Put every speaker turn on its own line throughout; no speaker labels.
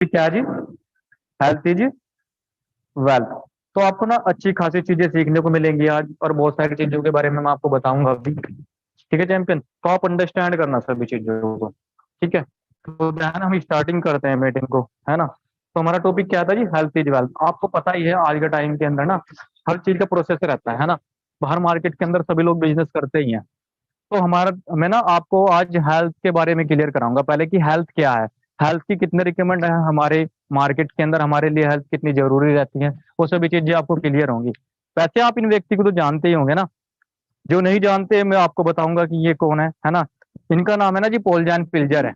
Topic क्या है जी? Health is wealth. तो आपको ना अच्छी खासी चीजें सीखने को मिलेंगी आज, और बहुत सारी चीजों के बारे में मैं आपको बताऊंगा अभी। ठीक है चैंपियन, तो आप अंडरस्टैंड करना सभी चीजों को। ठीक है, तो जो है ना हम स्टार्टिंग करते हैं मीटिंग को, है ना। तो हमारा टॉपिक क्या था जी? Health is wealth. आपको पता ही है आज के टाइम के अंदर ना हर चीज का प्रोसेस रहता है ना। बाहर मार्केट के अंदर सभी लोग बिजनेस करते ही हैं। तो हमारा मैं ना आपको आज हेल्थ के बारे में क्लियर कराऊंगा पहले कि हेल्थ क्या है, हेल्थ की कितने रिकमेंड है हमारे मार्केट के अंदर, हमारे लिए हेल्थ कितनी जरूरी रहती है, वो सभी चीजें आपको क्लियर होंगी। वैसे आप इन व्यक्ति को तो जानते ही होंगे ना। जो नहीं जानते मैं आपको बताऊंगा कि ये कौन है ना। इनका नाम है ना जी पॉल जैन पिल्जर है।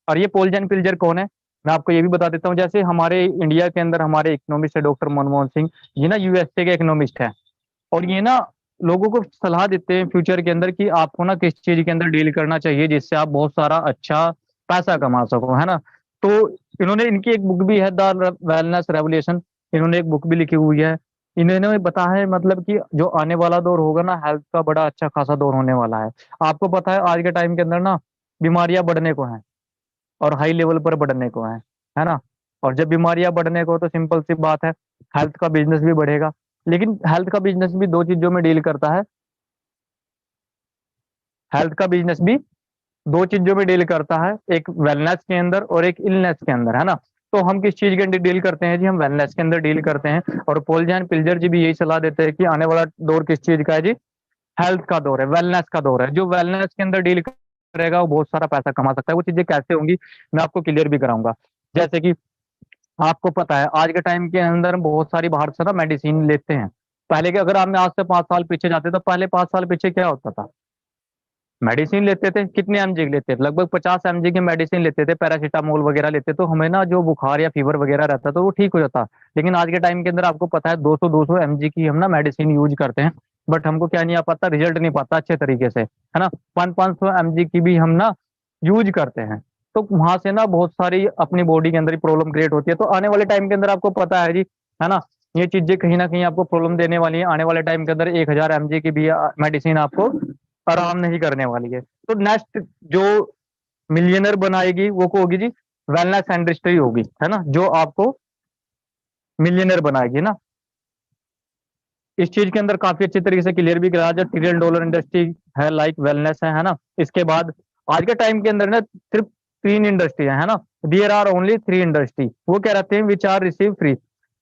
और ये पॉल जैन पिल्जर कौन है, मैं आपको ये भी बता देता हूँ। जैसे हमारे इंडिया के अंदर हमारे इकोनॉमिस्ट है डॉक्टर मनमोहन सिंह, ये ना यूएसए के इकोनॉमिस्ट है। और ये ना लोगों को सलाह देते हैं फ्यूचर के अंदर कि आपको ना किस चीज के अंदर डील करना चाहिए जिससे आप बहुत सारा अच्छा पैसा कमा सको, है ना। तो इन्होंने, इनकी एक बुक भी है द वेलनेस रेवोल्यूशन, इन्होंने एक बुक भी लिखी हुई है। इन्होंने बताया है मतलब कि जो आने वाला दौर होगा ना हेल्थ का बड़ा अच्छा खासा दौर होने वाला है। आपको पता है आज के टाइम के अंदर ना बीमारियां बढ़ने को हैं, और हाई लेवल पर बढ़ने को है ना। और जब बीमारियां बढ़ने को, तो सिंपल सी बात है हेल्थ का बिजनेस भी बढ़ेगा। लेकिन हेल्थ का बिजनेस भी दो चीजों में डील करता है। हेल्थ का बिजनेस भी दो चीजों में डील करता है, एक वेलनेस के अंदर और एक इलनेस के अंदर, है ना। तो हम किस चीज के अंदर डील करते हैं जी? हम वेलनेस के अंदर डील करते हैं। और पॉल जैन पिल्जर जी भी यही सलाह देते हैं कि आने वाला दौर किस चीज का है जी? हेल्थ का दौर है, वेलनेस का दौर है। जो वेलनेस के अंदर डील करेगा वो बहुत सारा पैसा कमा सकता है। वो चीजें कैसे होंगी मैं आपको क्लियर भी कराऊंगा। जैसे कि आपको पता है आज के टाइम के अंदर हम बहुत सारी बाहर से ना मेडिसिन लेते हैं। पहले के अगर आप आज से 5 साल पीछे जाते तो पहले 5 साल पीछे क्या होता था? मेडिसिन लेते थे, कितने एमजी की लेते थे? लगभग 50 एमजी की मेडिसिन लेते थे, पैरासीटामोल वगैरह लेते, तो हमें ना जो बुखार या फीवर वगैरह रहता तो वो ठीक हो जाता। लेकिन आज के टाइम के अंदर आपको पता है 200 एमजी की हम ना मेडिसिन यूज करते हैं, बट हमको क्या नहीं आ पाता, रिजल्ट नहीं पाता अच्छे तरीके से, है ना। 500 एमजी की भी हम ना यूज करते हैं। तो वहां से ना बहुत सारी अपनी बॉडी के अंदर ही प्रॉब्लम क्रिएट होती है। तो आने वाले टाइम के अंदर आपको पता है जी, है ना, ये चीजें कहीं ना कहीं आपको प्रॉब्लम देने वाली है। आने वाले टाइम के अंदर 1000 एमजी की भी मेडिसिन आपको आराम नहीं करने वाली है। तो नेक्स्ट जो मिलियनर बनाएगी वो को होगी जी? वेलनेस इंडस्ट्री होगी, है ना, जो आपको मिलियनर बनाएगी ना। इस चीज के अंदर काफी अच्छी तरीके से क्लियर भी कराया, जो $1 ट्रिलियन इंडस्ट्री है लाइक वेलनेस है ना। इसके बाद आज के टाइम के अंदर ना सिर्फ 3 इंडस्ट्री है ना। देयर आर ओनली 3 इंडस्ट्री, वो क्या रहते हैं? Which are receive free.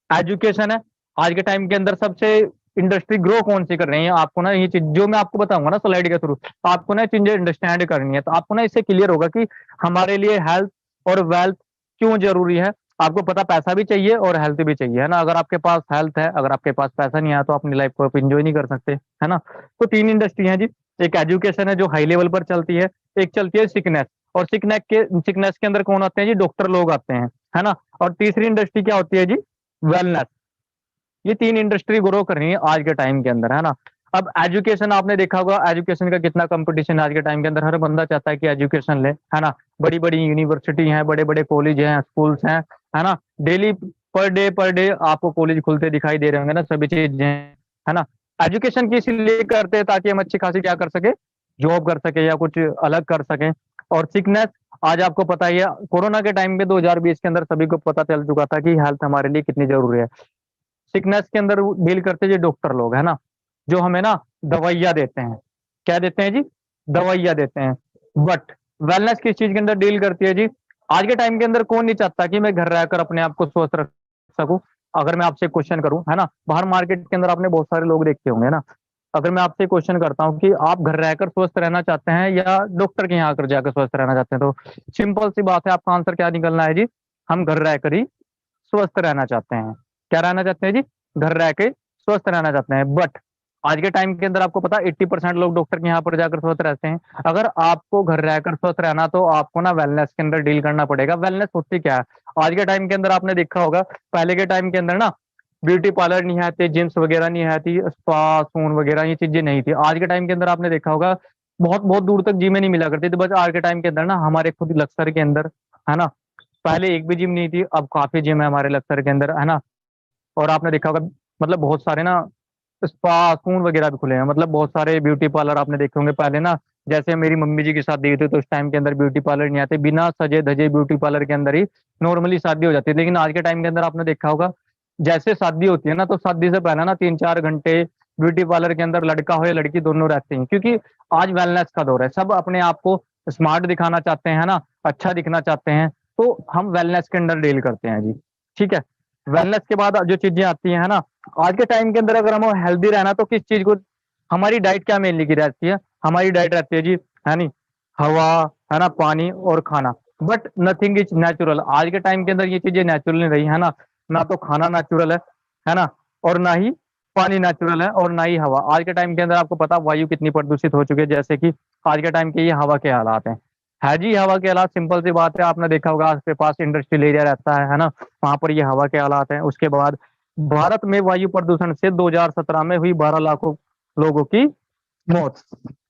Education है आज के टाइम के अंदर सबसे इंडस्ट्री ग्रो कौन सी कर रही है। आपको ना ये चीज जो मैं आपको बताऊंगा ना स्लाइड के थ्रू, आपको ना चीजें अंडरस्टैंड करनी है। तो आपको ना इससे क्लियर होगा कि हमारे लिए हेल्थ और वेल्थ क्यों जरूरी है। आपको पता पैसा भी चाहिए और हेल्थ भी चाहिए, है ना। अगर आपके पास हेल्थ है, अगर आपके पास पैसा नहीं है, तो अपनी लाइफ को आप इंजॉय नहीं कर सकते, है ना। तो 3 इंडस्ट्री हैं जी। एक एजुकेशन है जो हाई लेवल पर चलती है, एक चलती है सिकनेस, और सिकनेस के अंदर कौन आते हैं जी? डॉक्टर लोग आते हैं, है ना। और तीसरी इंडस्ट्री क्या होती है जी? वेलनेस। ये 3 इंडस्ट्री ग्रो कर रही है आज के टाइम के अंदर, है ना। अब एजुकेशन आपने देखा होगा, एजुकेशन का कितना कंपटीशन है आज के टाइम के अंदर। हर बंदा चाहता है कि एजुकेशन ले, है ना। बड़ी बड़ी यूनिवर्सिटी हैं, बड़े बड़े कॉलेज हैं, स्कूल्स हैं, है ना। डेली पर डे आपको कॉलेज खुलते दिखाई दे रहे होंगे ना, सभी चीजें, है ना। एजुकेशन की इसलिए करते हैं ताकि हम अच्छी खासी क्या कर सके, जॉब कर सके या कुछ अलग कर सकें। और सिकनेस, आज आपको पता ही है कोरोना के टाइम पे 2020 के अंदर सभी को पता चल चुका था कि हेल्थ हमारे लिए कितनी जरूरी है। सिकनेस के अंदर डील करते हैं डॉक्टर लोग, है ना, जो हमें ना दवाइयाँ देते हैं। क्या देते हैं जी? दवाइयाँ देते हैं। बट वेलनेस किस चीज के अंदर डील करती है जी? आज के टाइम के अंदर कौन नहीं चाहता कि मैं घर रहकर अपने आप को स्वस्थ रख सकूं। अगर मैं आपसे क्वेश्चन करूं, है ना, बाहर मार्केट के अंदर आपने बहुत सारे लोग देखे होंगे ना। अगर मैं आपसे क्वेश्चन करता हूं कि आप घर रहकर स्वस्थ रहना चाहते हैं या डॉक्टर के यहाँ आकर जाकर स्वस्थ रहना चाहते हैं, तो सिंपल सी बात है, आपका आंसर क्या निकलना है जी? हम घर रहकर ही स्वस्थ रहना चाहते हैं। क्या रहना चाहते हैं जी? घर रह के स्वस्थ रहना चाहते हैं। बट आज के टाइम के अंदर आपको पता है 80% लोग डॉक्टर के यहाँ पर जाकर स्वस्थ रहते हैं। अगर आपको घर रहकर स्वस्थ रहना, तो आपको ना वेलनेस के अंदर डील करना पड़ेगा। वेलनेस होती क्या है? आज के टाइम के अंदर आपने देखा होगा, पहले के टाइम के अंदर ना ब्यूटी पार्लर नहीं आते, जिम्स वगैरह नहीं आती, स्पा सून वगैरह ये चीजें नहीं थी। आज के टाइम के अंदर आपने देखा होगा बहुत बहुत दूर तक जिमें नहीं मिला करती थी। बस आज के टाइम के अंदर ना हमारे खुद लक्सर के अंदर, है ना, पहले एक भी जिम नहीं थी, अब काफी जिम है हमारे लक्सर के अंदर, है ना। और आपने देखा होगा मतलब बहुत सारे ना स्पा सून वगैरह भी खुले हैं, मतलब बहुत सारे ब्यूटी पार्लर आपने देखे होंगे। पहले ना जैसे मेरी मम्मी जी की शादी हुई थी तो उस टाइम के अंदर ब्यूटी पार्लर नहीं आते, बिना सजे धजे ब्यूटी पार्लर के अंदर ही नॉर्मली शादी हो जाती है। लेकिन आज के टाइम के अंदर आपने देखा होगा, जैसे शादी होती है ना, तो शादी से पहले ना 3-4 घंटे ब्यूटी पार्लर के अंदर लड़का हो या लड़की दोनों रहते हैं, क्योंकि आज वेलनेस का दौर है, सब अपने आप को स्मार्ट दिखाना चाहते हैं ना, अच्छा दिखना चाहते हैं। तो हम वेलनेस के अंदर डील करते हैं जी। ठीक है, वेलनेस के बाद जो चीजें आती हैं, है ना, आज के टाइम के अंदर अगर हम हेल्दी रहना तो किस चीज को, हमारी डाइट क्या मेनली की रहती है, हमारी डाइट रहती है जी, है नी, हवा, है ना, पानी और खाना। But nothing is natural. आज के टाइम के अंदर ये चीजें नेचुरल नहीं रही, है ना, ना तो खाना नेचुरल है ना, और ना ही पानी नेचुरल है, और ना ही हवा। आज के टाइम के अंदर आपको पता वायु कितनी प्रदूषित हो चुकी है, जैसे कि आज के टाइम के ये हवा के हालात हैं। है जी, हवा के हालात सिंपल सी बात है, आपने देखा होगा आस पास इंडस्ट्रियल एरिया रहता है ना, वहां पर ये हवा के हालात हैं। उसके बाद भारत में वायु प्रदूषण से 2017 में हुई 12 लाखों लोगों की मौत।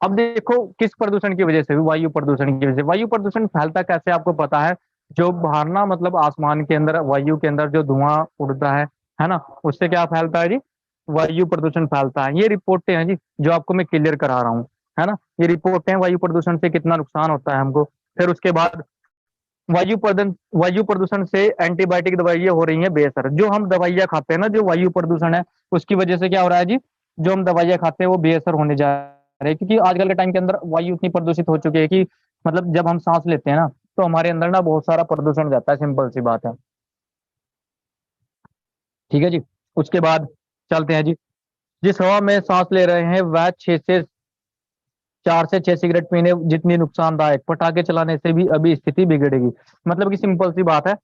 अब देखो किस प्रदूषण की वजह से हुई, वायु प्रदूषण की वजह से। वायु प्रदूषण फैलता कैसे आपको पता है, जो बाहर ना मतलब आसमान के अंदर वायु के अंदर जो धुआं उड़ता है ना, उससे क्या फैलता है जी, वायु प्रदूषण फैलता है। ये रिपोर्टें हैं जी जो आपको मैं क्लियर करा रहा हूँ, है ना, ये रिपोर्टें हैं वायु प्रदूषण से कितना नुकसान होता है हमको। फिर उसके बाद वायु प्रदूषण से एंटीबायोटिक दवाइयाँ हो रही हैं बेअसर। जो हम दवाइयाँ खाते हैं ना, जो वायु प्रदूषण है उसकी वजह से क्या हो रहा है जी, जो हम दवाइयाँ खाते हैं वो बेअसर होने जा रहे हैं, क्योंकि आजकल के टाइम के अंदर वायु इतनी प्रदूषित हो चुकी है कि मतलब जब हम सांस लेते हैं ना, तो हमारे अंदर ना बहुत सारा प्रदूषण जाता है, सिंपल सी बात है। ठीक है जी, उसके बाद चलते हैं जी। जिस हवा में सांस ले रहे हैं वह 4 से 6 सिगरेट पीने जितनी नुकसानदायक, पटाखे चलाने से भी अभी स्थिति बिगड़ेगी। मतलब कि सिंपल सी बात है,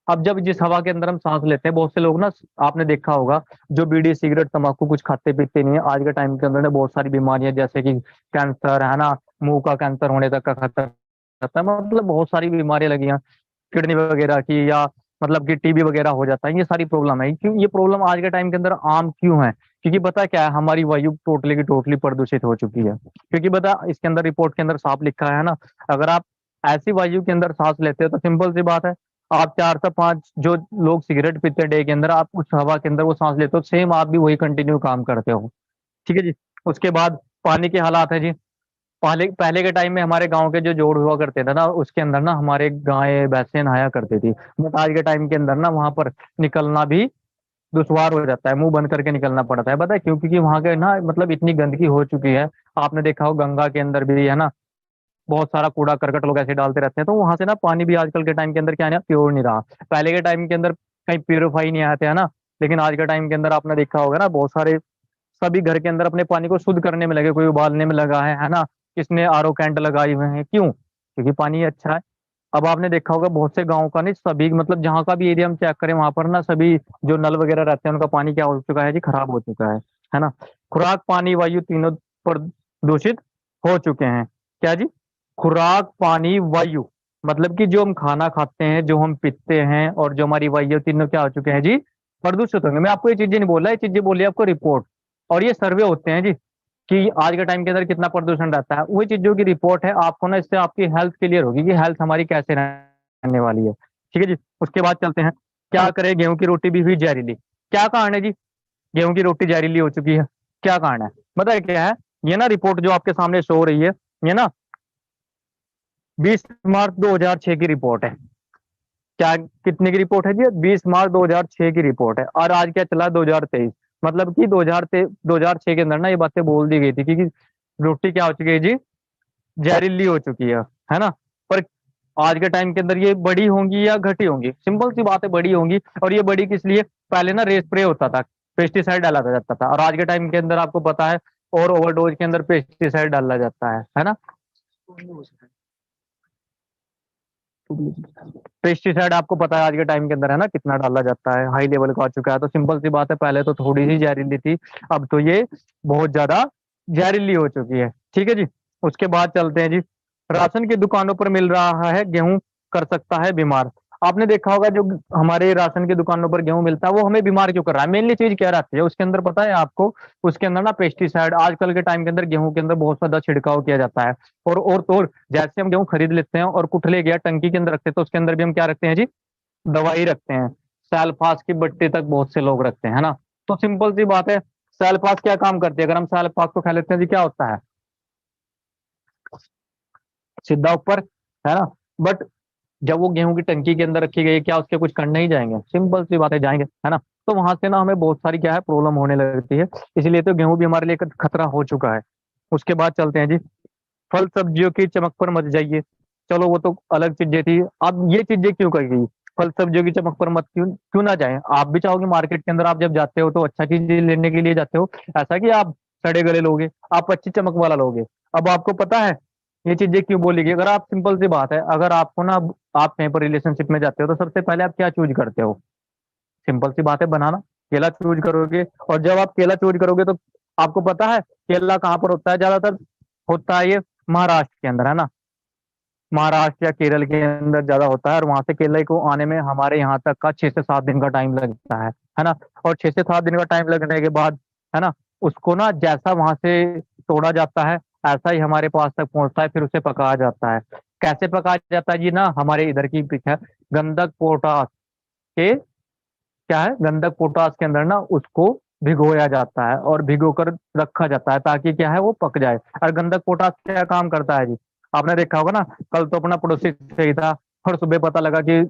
अब जब जिस हवा के अंदर हम सांस लेते हैं, बहुत से लोग ना, आपने देखा होगा, जो बीड़ी सिगरेट तंबाकू कुछ खाते पीते नहीं है, आज के टाइम के अंदर ना बहुत सारी बीमारियां जैसे कि कैंसर, है ना, मुंह का कैंसर होने तक का खतरा रहता है, मतलब बहुत सारी बीमारियां लगी हैं, किडनी वगैरह की, या मतलब कि टीबी वगैरह हो जाता है। ये सारी प्रॉब्लम है, क्यों ये प्रॉब्लम आज के टाइम के अंदर आम क्यों है, क्योंकि पता क्या है, हमारी वायु टोटली की टोटली प्रदूषित हो चुकी है। क्योंकि पता इसके अंदर रिपोर्ट के अंदर साफ लिखा है ना, अगर आप ऐसी वायु के अंदर सांस लेते हो तो सिंपल सी बात है, आप 4 से 5 जो लोग सिगरेट पीते हैं डे के अंदर, आप उस हवा के अंदर वो सांस लेते हो, सेम आप भी वही कंटिन्यू काम करते हो। ठीक है जी, उसके बाद पानी के हालात है जी। पहले पहले के टाइम में हमारे गांव के जो जोड़ हुआ करते थे ना, उसके अंदर ना हमारे गाय भैंसे नहाया करती थी। बट आज के टाइम के अंदर ना वहां पर निकलना भी दुश्वार हो जाता है, मुंह बंद करके निकलना पड़ता है। पता है क्यों, क्योंकि वहां के ना मतलब इतनी गंदगी हो चुकी है। आपने देखा हो गंगा के अंदर भी, है ना, बहुत सारा कूड़ा करकट लोग ऐसे डालते रहते हैं, तो वहां से ना पानी भी आजकल के टाइम के अंदर क्या है ना, प्योर नहीं रहा। पहले के टाइम के अंदर कहीं प्योरीफाई नहीं आते, है ना, लेकिन आज के टाइम के अंदर आपने देखा होगा ना, बहुत सारे सभी घर के अंदर अपने पानी को शुद्ध करने में लगे, कोई उबालने में लगा है ना, किसने आरओ कैंट लगाए हुए हैं, क्यों, क्योंकि पानी अच्छा है। अब आपने देखा होगा बहुत से गाँव का नहीं, सभी मतलब जहाँ का भी एरिया हम चेक करें, वहां पर ना सभी जो नल वगैरह रहते हैं उनका पानी क्या हो चुका है जी, खराब हो चुका है ना। खुराक पानी वायु तीनों प्रदूषित हो चुके हैं। क्या जी, खुराक पानी वायु, मतलब कि जो हम खाना खाते हैं, जो हम पीते हैं, और जो हमारी वायु, तीनों क्या हो चुके हैं जी, प्रदूषित होंगे। मैं आपको ये चीजें नहीं बोल रहा, ये चीजें बोली आपको रिपोर्ट, और ये सर्वे होते हैं जी, कि आज के टाइम के अंदर कितना प्रदूषण रहता है, वही चीजों की रिपोर्ट है। आपको ना इससे आपकी हेल्थ क्लियर होगी कि हेल्थ हमारी कैसे रहने वाली है। ठीक है जी, उसके बाद चलते हैं। क्या करें, गेहूं की रोटी भी हुई जहरीली। क्या कारण है जी, गेहूं की रोटी जहरीली हो चुकी है, क्या कारण है, बताए क्या है। ये ना रिपोर्ट जो आपके सामने शो हो रही है, ये ना 20 मार्च 2006 की रिपोर्ट है। क्या कितने की रिपोर्ट है जी, 20 मार्च 2006 की रिपोर्ट है, और आज क्या चला 2023। मतलब कि 2006 के अंदर ना ये बातें बोल दी गई थी कि रोटी क्या हो चुकी है जी, जहरीली हो चुकी है ना। पर आज के टाइम के अंदर ये बड़ी होंगी या घटी होंगी, सिंपल सी बात है, बड़ी होंगी। और ये बड़ी किस लिए, पहले ना रे स्प्रे होता था, पेस्टिसाइड डाला जाता था, और आज के टाइम के अंदर आपको पता है और ओवरडोज के अंदर पेस्टिसाइड डाला जाता है ना। पेस्टिसाइड आपको पता है आज के टाइम के अंदर, है ना, कितना डाला जाता है, हाई लेवल का आ चुका है। तो सिंपल सी बात है, पहले तो थोड़ी सी जहरीली थी, अब तो ये बहुत ज्यादा जहरीली हो चुकी है। ठीक है जी, उसके बाद चलते हैं जी। राशन की दुकानों पर मिल रहा है गेहूं, कर सकता है बीमार। आपने देखा होगा जो हमारे राशन की दुकानों पर गेहूं मिलता है, वो हमें बीमार क्यों कर रहा है, मेनली चीज क्या रहती है उसके अंदर, पता है आपको, उसके अंदर ना पेस्टिसाइड आजकल के टाइम के अंदर गेहूं के अंदर बहुत ज्यादा छिड़काव किया जाता है। और तो और जैसे हम गेहूं खरीद लेते हैं और कुठले गया टंकी के अंदर रखते हैं, तो उसके अंदर भी हम क्या रखते हैं जी, दवाई रखते हैं। सेल्फास की बट्टी तक बहुत से लोग रखते हैं, है ना। तो सिंपल सी बात है, सेल्फास क्या काम करती है, अगर हम सेल्फास को खा लेते हैं जी क्या होता है, सीधा ऊपर, है ना। बट जब वो गेहूं की टंकी के अंदर रखी गई, क्या उसके कुछ करने ही जाएंगे? सिंपल सी बात है, जाएंगे, है ना। तो वहां से ना हमें बहुत सारी क्या है प्रॉब्लम होने लगती है। इसलिए तो गेहूं भी हमारे लिए एक खतरा हो चुका है। उसके बाद चलते हैं जी, फल सब्जियों की चमक पर मत जाइए। चलो वो तो अलग चीजें थी, अब ये चीजें क्यों कही गई? फल सब्जियों की चमक पर मत क्यों क्यों ना जाए? आप भी चाहोगे मार्केट के अंदर आप जब जाते हो तो अच्छा चीज लेने के लिए जाते हो, ऐसा कि आप सड़े गले लोगे, आप अच्छी चमक वाला लोगे। अब आपको पता है ये चीजें क्यों बोली गई? अगर आप, सिंपल सी बात है, अगर आपको ना, आप कहीं पर रिलेशनशिप में जाते हो तो सबसे पहले आप क्या चूज करते हो? सिंपल सी बात है, बनाना, केला चूज करोगे। और जब आप केला चूज करोगे तो आपको पता है केला कहाँ पर होता है ज्यादातर? होता है ये महाराष्ट्र के अंदर, है ना। महाराष्ट्र या केरल के अंदर ज्यादा होता है, और वहां से केले को आने में हमारे यहाँ तक का 6 से 7 दिन का टाइम लगता है ना। और 6 से 7 दिन का टाइम लगने के बाद, है ना, उसको ना जैसा वहां से तोड़ा जाता है ऐसा ही हमारे पास तक पहुंचता है, फिर उसे पकाया जाता है। कैसे पकाया जाता है जी? ना हमारे इधर की पिक है, गंधक पोटास के, क्या है, गंधक पोटास के अंदर ना उसको भिगोया जाता है और भिगो कर रखा जाता है, ताकि क्या है वो पक जाए। और गंधक पोटास क्या काम करता है जी? आपने देखा होगा ना, कल तो अपना पड़ोसी सही था और सुबह पता लगा कि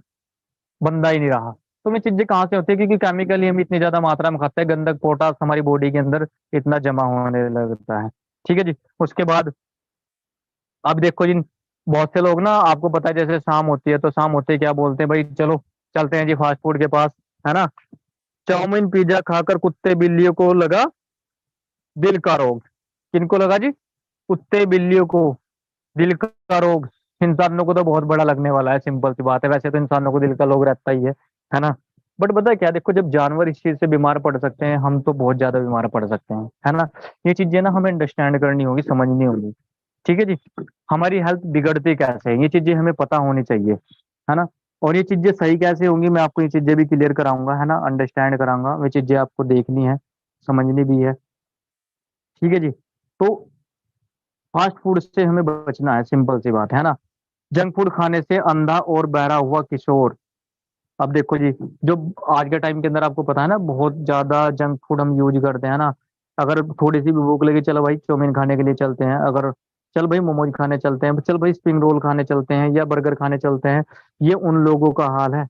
बंदा ही नहीं रहा। तो ये चीजें कहाँ से होती है? क्योंकि केमिकल ही हम इतनी ज्यादा मात्रा में खाते हैं, गंधक पोटास हमारी बॉडी के अंदर इतना जमा होने लगता है। ठीक है जी। उसके बाद अब देखो जी, बहुत से लोग ना, आपको पता है जैसे शाम होती है तो शाम होते ही क्या बोलते हैं, भाई चलो चलते हैं जी फास्ट फूड के पास, है ना। चाउमीन पिज्जा खाकर कुत्ते बिल्लियों को लगा दिल का रोग। किनको लगा जी? कुत्ते बिल्लियों को दिल का रोग। इंसानों को तो बहुत बड़ा लगने वाला है, सिंपल सी बात है, वैसे तो इंसानों को दिल का रोग रहता ही है ना। बट पता है क्या, देखो जब जानवर इस चीज से बीमार पड़ सकते हैं, हम तो बहुत ज्यादा बीमार पड़ सकते हैं, है ना। ये चीजें ना हमें अंडरस्टैंड करनी होगी, समझनी होगी। ठीक है जी। हमारी हेल्थ बिगड़ती कैसे है ये चीजें हमें पता होनी चाहिए, है ना। और ये चीजें सही कैसे होंगी, मैं आपको ये चीजें भी क्लियर कराऊंगा, है ना, अंडरस्टैंड कराऊंगा। ये चीजें आपको देखनी है, समझनी भी है। ठीक है जी। तो फास्ट फूड से हमें बचना है, सिंपल सी बात है ना। जंक फूड खाने से अंधा और बहरा हुआ किशोर। अब देखो जी, जो आज के टाइम के अंदर आपको पता है ना, बहुत ज्यादा जंक फूड हम यूज करते हैं ना। अगर थोड़ी सी भी भूख लगी, चलो भाई चाउमीन खाने के लिए चलते हैं, अगर चल भाई मोमोज खाने चलते हैं, चल भाई स्प्रिंग रोल खाने चलते हैं या बर्गर खाने चलते हैं। ये उन लोगों का हाल है।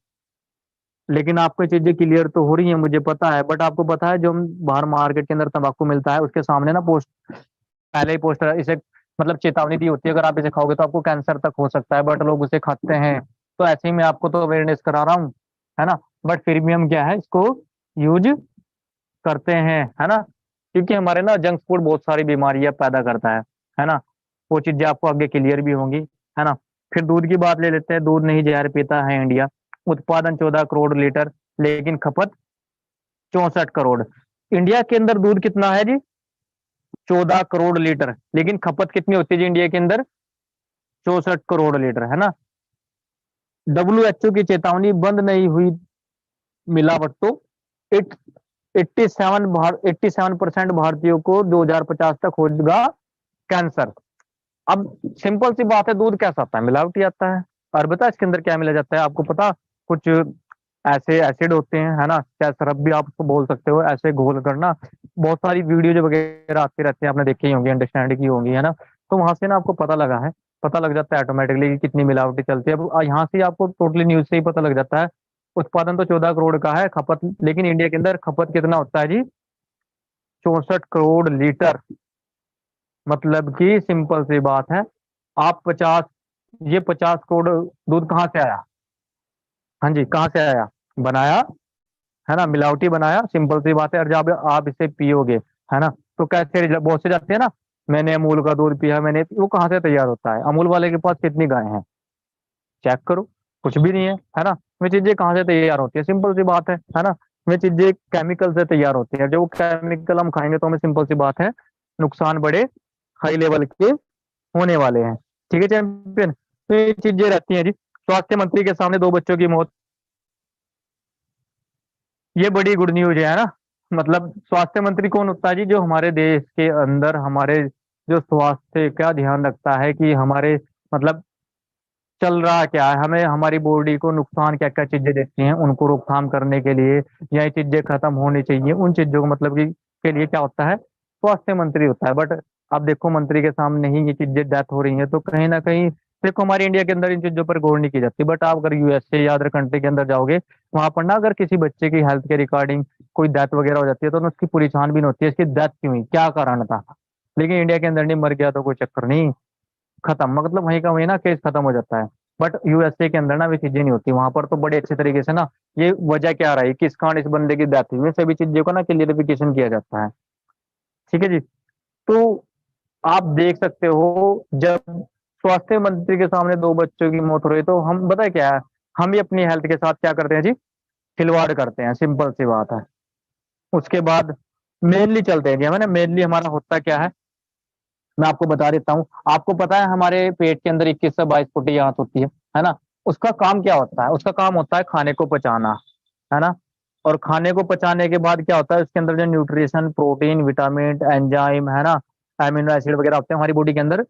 लेकिन आपको ये चीजें क्लियर तो हो रही है, मुझे पता है। बट आपको पता है जो हम बाहर मार्केट के अंदर तंबाकू मिलता है उसके सामने ना पोस्ट, पहले ही पोस्टर इसे मतलब चेतावनी दी होती है, अगर आप इसे खाओगे तो आपको कैंसर तक हो सकता है, बट लोग उसे खाते हैं। तो ऐसे ही मैं आपको तो अवेयरनेस करा रहा हूँ, है ना। बट फिर भी हम क्या है इसको यूज करते हैं, है ना। क्योंकि हमारे ना जंक फूड बहुत सारी बीमारियां पैदा करता है ना। वो चीजें आपको आगे क्लियर भी होंगी, है ना। फिर दूध की बात ले लेते हैं। दूध नहीं जहर पीता है इंडिया। उत्पादन 14 करोड़ लीटर, लेकिन खपत 64 करोड़। इंडिया के अंदर दूध कितना है जी? 14 करोड़ लीटर, लेकिन खपत कितनी होती है जी इंडिया के अंदर? 64 करोड़ लीटर, है ना। WHO की चेतावनी, बंद नहीं हुई मिलावट तो 87% भारतीयों को 2050 तक होगा कैंसर। अब सिंपल सी बात है, दूध कैसा आता है? मिलावटी आता है। और बता इसके अंदर क्या मिला जाता है आपको पता? कुछ ऐसे एसिड होते हैं, है ना, क्या सरफ भी आप उसको बोल सकते हो, ऐसे घोल करना। बहुत सारी वीडियो जो वगैरह आती रहती है, आपने देखी ही होंगी, अंडरस्टैंड की होंगी, है ना। तो वहां से ना आपको पता लगा है, पता लग जाता है ऑटोमेटिकली कि कितनी मिलावटी चलती है। अब यहाँ से आपको टोटली न्यूज से ही पता लग जाता है। उत्पादन तो 14 करोड़ का है, खपत लेकिन इंडिया के अंदर खपत कितना होता है जी? 64 करोड़ लीटर। मतलब कि सिंपल सी बात है, आप 50, ये 50 करोड़ दूध कहाँ से आया? हाँ जी, कहाँ से आया? बनाया, है ना, मिलावटी बनाया, सिंपल सी बात है। और जब आप इसे पियोगे, है ना, तो कैसे बहुत से जाते हैं ना, मैंने अमूल का दूध पिया, मैंने, वो कहाँ से तैयार होता है? अमूल वाले के पास कितनी गाय हैं? चेक करो, कुछ भी नहीं है ना। वे चीजें कहाँ से तैयार होती है? सिंपल सी बात है ना। वे चीजें केमिकल से तैयार होती है, जो केमिकल हम खाएंगे तो हमें, सिंपल सी बात है, नुकसान बड़े हाई लेवल के होने वाले हैं। ठीक है चैंपियन, तो ये चीजें रहती हैं जी। स्वास्थ्य मंत्री के सामने 2 बच्चों की मौत, ये बड़ी गुड न्यूज है ना। मतलब स्वास्थ्य मंत्री कौन होता है जी? जो हमारे देश के अंदर हमारे जो स्वास्थ्य का ध्यान रखता है कि हमारे मतलब चल रहा क्या है, हमें हमारी बॉडी को नुकसान क्या क्या चीजें देती हैं, उनको रोकथाम करने के लिए, या ये चीजें खत्म होनी चाहिए, उन चीजों को मतलब कि के लिए क्या होता है? स्वास्थ्य मंत्री होता है। बट अब देखो मंत्री के सामने ही ये चीजें डेथ हो रही है, तो कहीं ना कहीं देखो हमारे इंडिया के अंदर इन चीजों पर गौर नहीं की जाती, बट आप अगर यूएसए या अदर कंट्री के अंदर जाओगे, वहां पर ना अगर किसी बच्चे की हेल्थ के रिगार्डिंग कोई डेथ वगैरह हो जाती है तो उसकी पूरी छानबीन होती है, इसकी डेथ क्यों हुई, क्या कारण था। लेकिन इंडिया के अंदर नहीं, मर गया तो कोई चक्कर नहीं, खत्म, मतलब वहीं का वहीं ना केस खत्म हो जाता है। बट यूएसए के अंदर ना वे चीजें नहीं होती, वहां पर तो बड़े अच्छे तरीके से ना ये वजह क्या रही, किस कारण इस बंदे की डेथ हुई, सभी चीजों को ना क्लियरिफिकेशन किया जाता है। ठीक है जी। तो आप देख सकते हो, जब स्वास्थ्य मंत्री के सामने दो बच्चों की मौत हो रही तो हम पता है क्या है, हम ही अपनी हेल्थ के साथ क्या करते हैं जी, खिलवाड़ करते हैं, सिंपल सी बात है। उसके बाद मेनली चलते हैं जी, हमें ना मेनली हमारा होता क्या है, मैं आपको बता देता हूँ। आपको पता है हमारे पेट के अंदर 21 से 22 फुटी आंत होती है ना। उसका काम क्या होता है, उसका काम होता है खाने को पचाना, है ना। और खाने को पचाने के बाद क्या होता है, उसके अंदर जो न्यूट्रिशन, प्रोटीन, विटामिन, एंजाइम, है ना, एमिनो एसिड वगैरह होते हैं, हमारी बॉडी के अंदर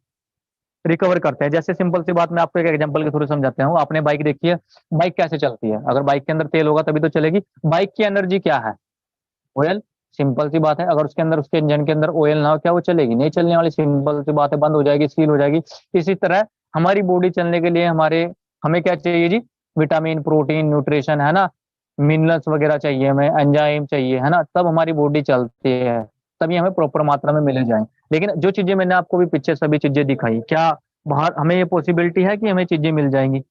रिकवर करते हैं। जैसे सिंपल सी बात मैं आपको एक एग्जांपल के थ्रू समझाते हूँ। आपने बाइक देखी है, बाइक कैसे चलती है, अगर बाइक के अंदर तेल होगा तभी तो चलेगी। बाइक की एनर्जी क्या है, ऑयल। सिंपल सी बात है, अगर उसके अंदर, उसके इंजन के अंदर ऑयल ना हो, क्या वो चलेगी, नहीं चलने वाली, सिंपल सी बात है, बंद हो जाएगी, सील हो जाएगी। इसी तरह हमारी बॉडी चलने के लिए हमें क्या चाहिए जी, विटामिन, प्रोटीन, न्यूट्रिशन, है ना, मिनरल्स वगैरह चाहिए, हमें एंजाइम चाहिए, है ना, तब हमारी बॉडी चलती है, तभी हमें प्रॉपर मात्रा में मिले जाए। लेकिन जो चीजें मैंने आपको भी पीछे सभी चीजें दिखाई, क्या बाहर हमें ये पॉसिबिलिटी है कि हमें चीजें मिल जाएंगी?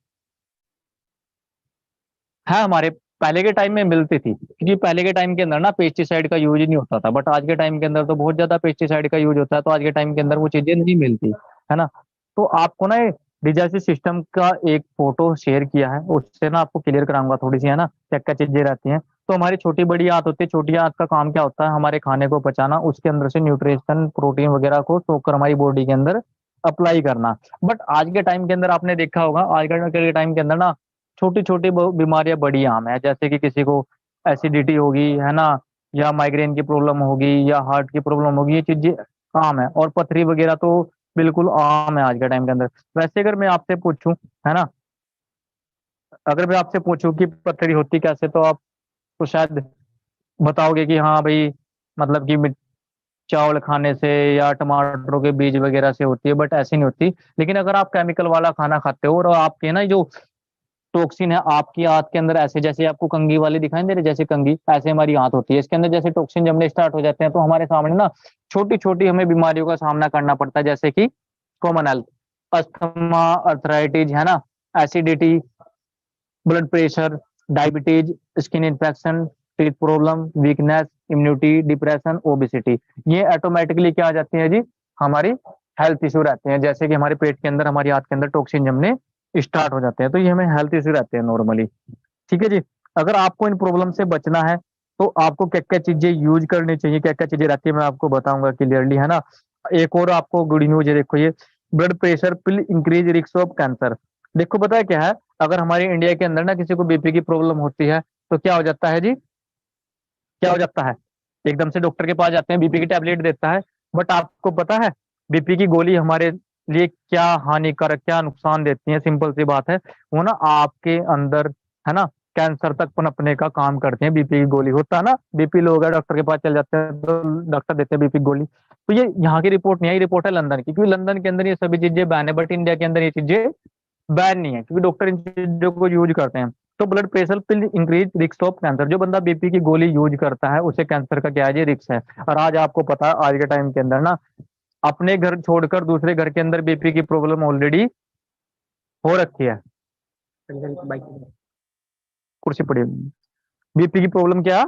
हाँ, हमारे पहले के टाइम में मिलती थी, क्योंकि पहले के टाइम के अंदर ना पेस्टिसाइड का यूज ही नहीं होता था, बट आज के टाइम के अंदर तो बहुत ज्यादा पेस्टिसाइड का यूज होता है, तो आज के टाइम के अंदर वो चीजें नहीं मिलती, है ना। तो आपको ना डिजास्टर सिस्टम का एक फोटो शेयर किया है, उससे ना आपको क्लियर कराऊंगा थोड़ी सी, है ना, क्या क्या चीजें रहती हैं। तो हमारी छोटी बड़ी आंत होती है, छोटी आंत का काम क्या होता है, हमारे खाने को पचाना, उसके अंदर से न्यूट्रिशन, प्रोटीन वगैरह को सोख कर हमारी बॉडी के अंदर अप्लाई करना। बट आज के टाइम के अंदर आपने देखा होगा, आज के टाइम के अंदर ना छोटी छोटी बीमारियां बड़ी आम है, जैसे कि किसी को एसिडिटी होगी, है ना, या माइग्रेन की प्रॉब्लम होगी, या हार्ट की प्रॉब्लम होगी, ये चीजें आम है। और पथरी वगैरह तो बिल्कुल आम है आज के टाइम के अंदर। वैसे अगर मैं आपसे पूछूं, है ना, अगर मैं आपसे पूछूं कि पथरी होती कैसे, तो आप तो शायद बताओगे कि हाँ भाई, मतलब कि चावल खाने से या टमाटरों के बीज वगैरह से होती है, बट ऐसी नहीं होती। लेकिन अगर आप केमिकल वाला खाना खाते हो और आपके ना जो टॉक्सिन है आपकी आंत के अंदर, ऐसे जैसे आपको कंघी वाली दिखाई दे रही, जैसे कंघी, ऐसे हमारी आंत होती है, इसके अंदर जैसे टॉक्सिन जमने स्टार्ट हो जाते हैं, तो हमारे सामने ना छोटी छोटी हमें बीमारियों का सामना करना पड़ता है, जैसे कि कॉमन हेल्थ, अस्थमा, अर्थराइटिस, है ना, acidity, blood pressure, diabetes, skin infection, teeth problem, weakness, immunity, depression, obesity, ये ऑटोमेटिकली क्या आ जाती है जी, हमारी हेल्थ इशू रहते हैं। जैसे कि हमारे पेट के अंदर, हमारी आंत के अंदर टॉक्सिन जमने स्टार्ट हो जाते हैं, तो ये हमें हेल्थ इशू रहते हैं नॉर्मली। ठीक है जी। अगर आपको इन प्रॉब्लम से बचना है तो आपको क्या क्या चीजें यूज करनी चाहिए, क्या क्या चीजें रहती है, मैं आपको बताऊंगा क्लियरली, है ना। एक और आपको गुड न्यूज है, देखो ये, blood pressure pill increase risk of cancer. देखो पता है क्या है, अगर हमारे इंडिया के अंदर ना किसी को बीपी की प्रॉब्लम होती है तो क्या हो जाता है जी, क्या हो जाता है, एकदम से डॉक्टर के पास जाते हैं, बीपी की टैबलेट देता है। बट आपको पता है बीपी की गोली हमारे लिए क्या हानिकारक, क्या नुकसान देती है, सिंपल सी बात है, वो ना आपके अंदर, है ना, कैंसर तक पनपने का काम करते हैं। बीपी की गोली होता है ना, बीपी लो गया, डॉक्टर के पास चल जाते हैं तो डॉक्टर देते हैं बीपी की गोली। तो ये यहाँ की रिपोर्ट नहीं है, ये रिपोर्ट है लंदन की, क्योंकि लंदन के अंदर ये सभी चीजें बैन है, बट इंडिया के अंदर ये चीजें बैन नहीं है, क्योंकि डॉक्टर इन चीजों को यूज करते हैं। तो blood pressure pill increase risk of cancer, जो बंदा बीपी की गोली यूज करता है उसे कैंसर का क्या है, रिस्क है। और आज आपको पता है आज के टाइम के अंदर ना अपने घर छोड़कर दूसरे घर के अंदर बीपी की प्रॉब्लम ऑलरेडी हो रखी है। कुर्सी पड़ी, बीपी की प्रॉब्लम क्या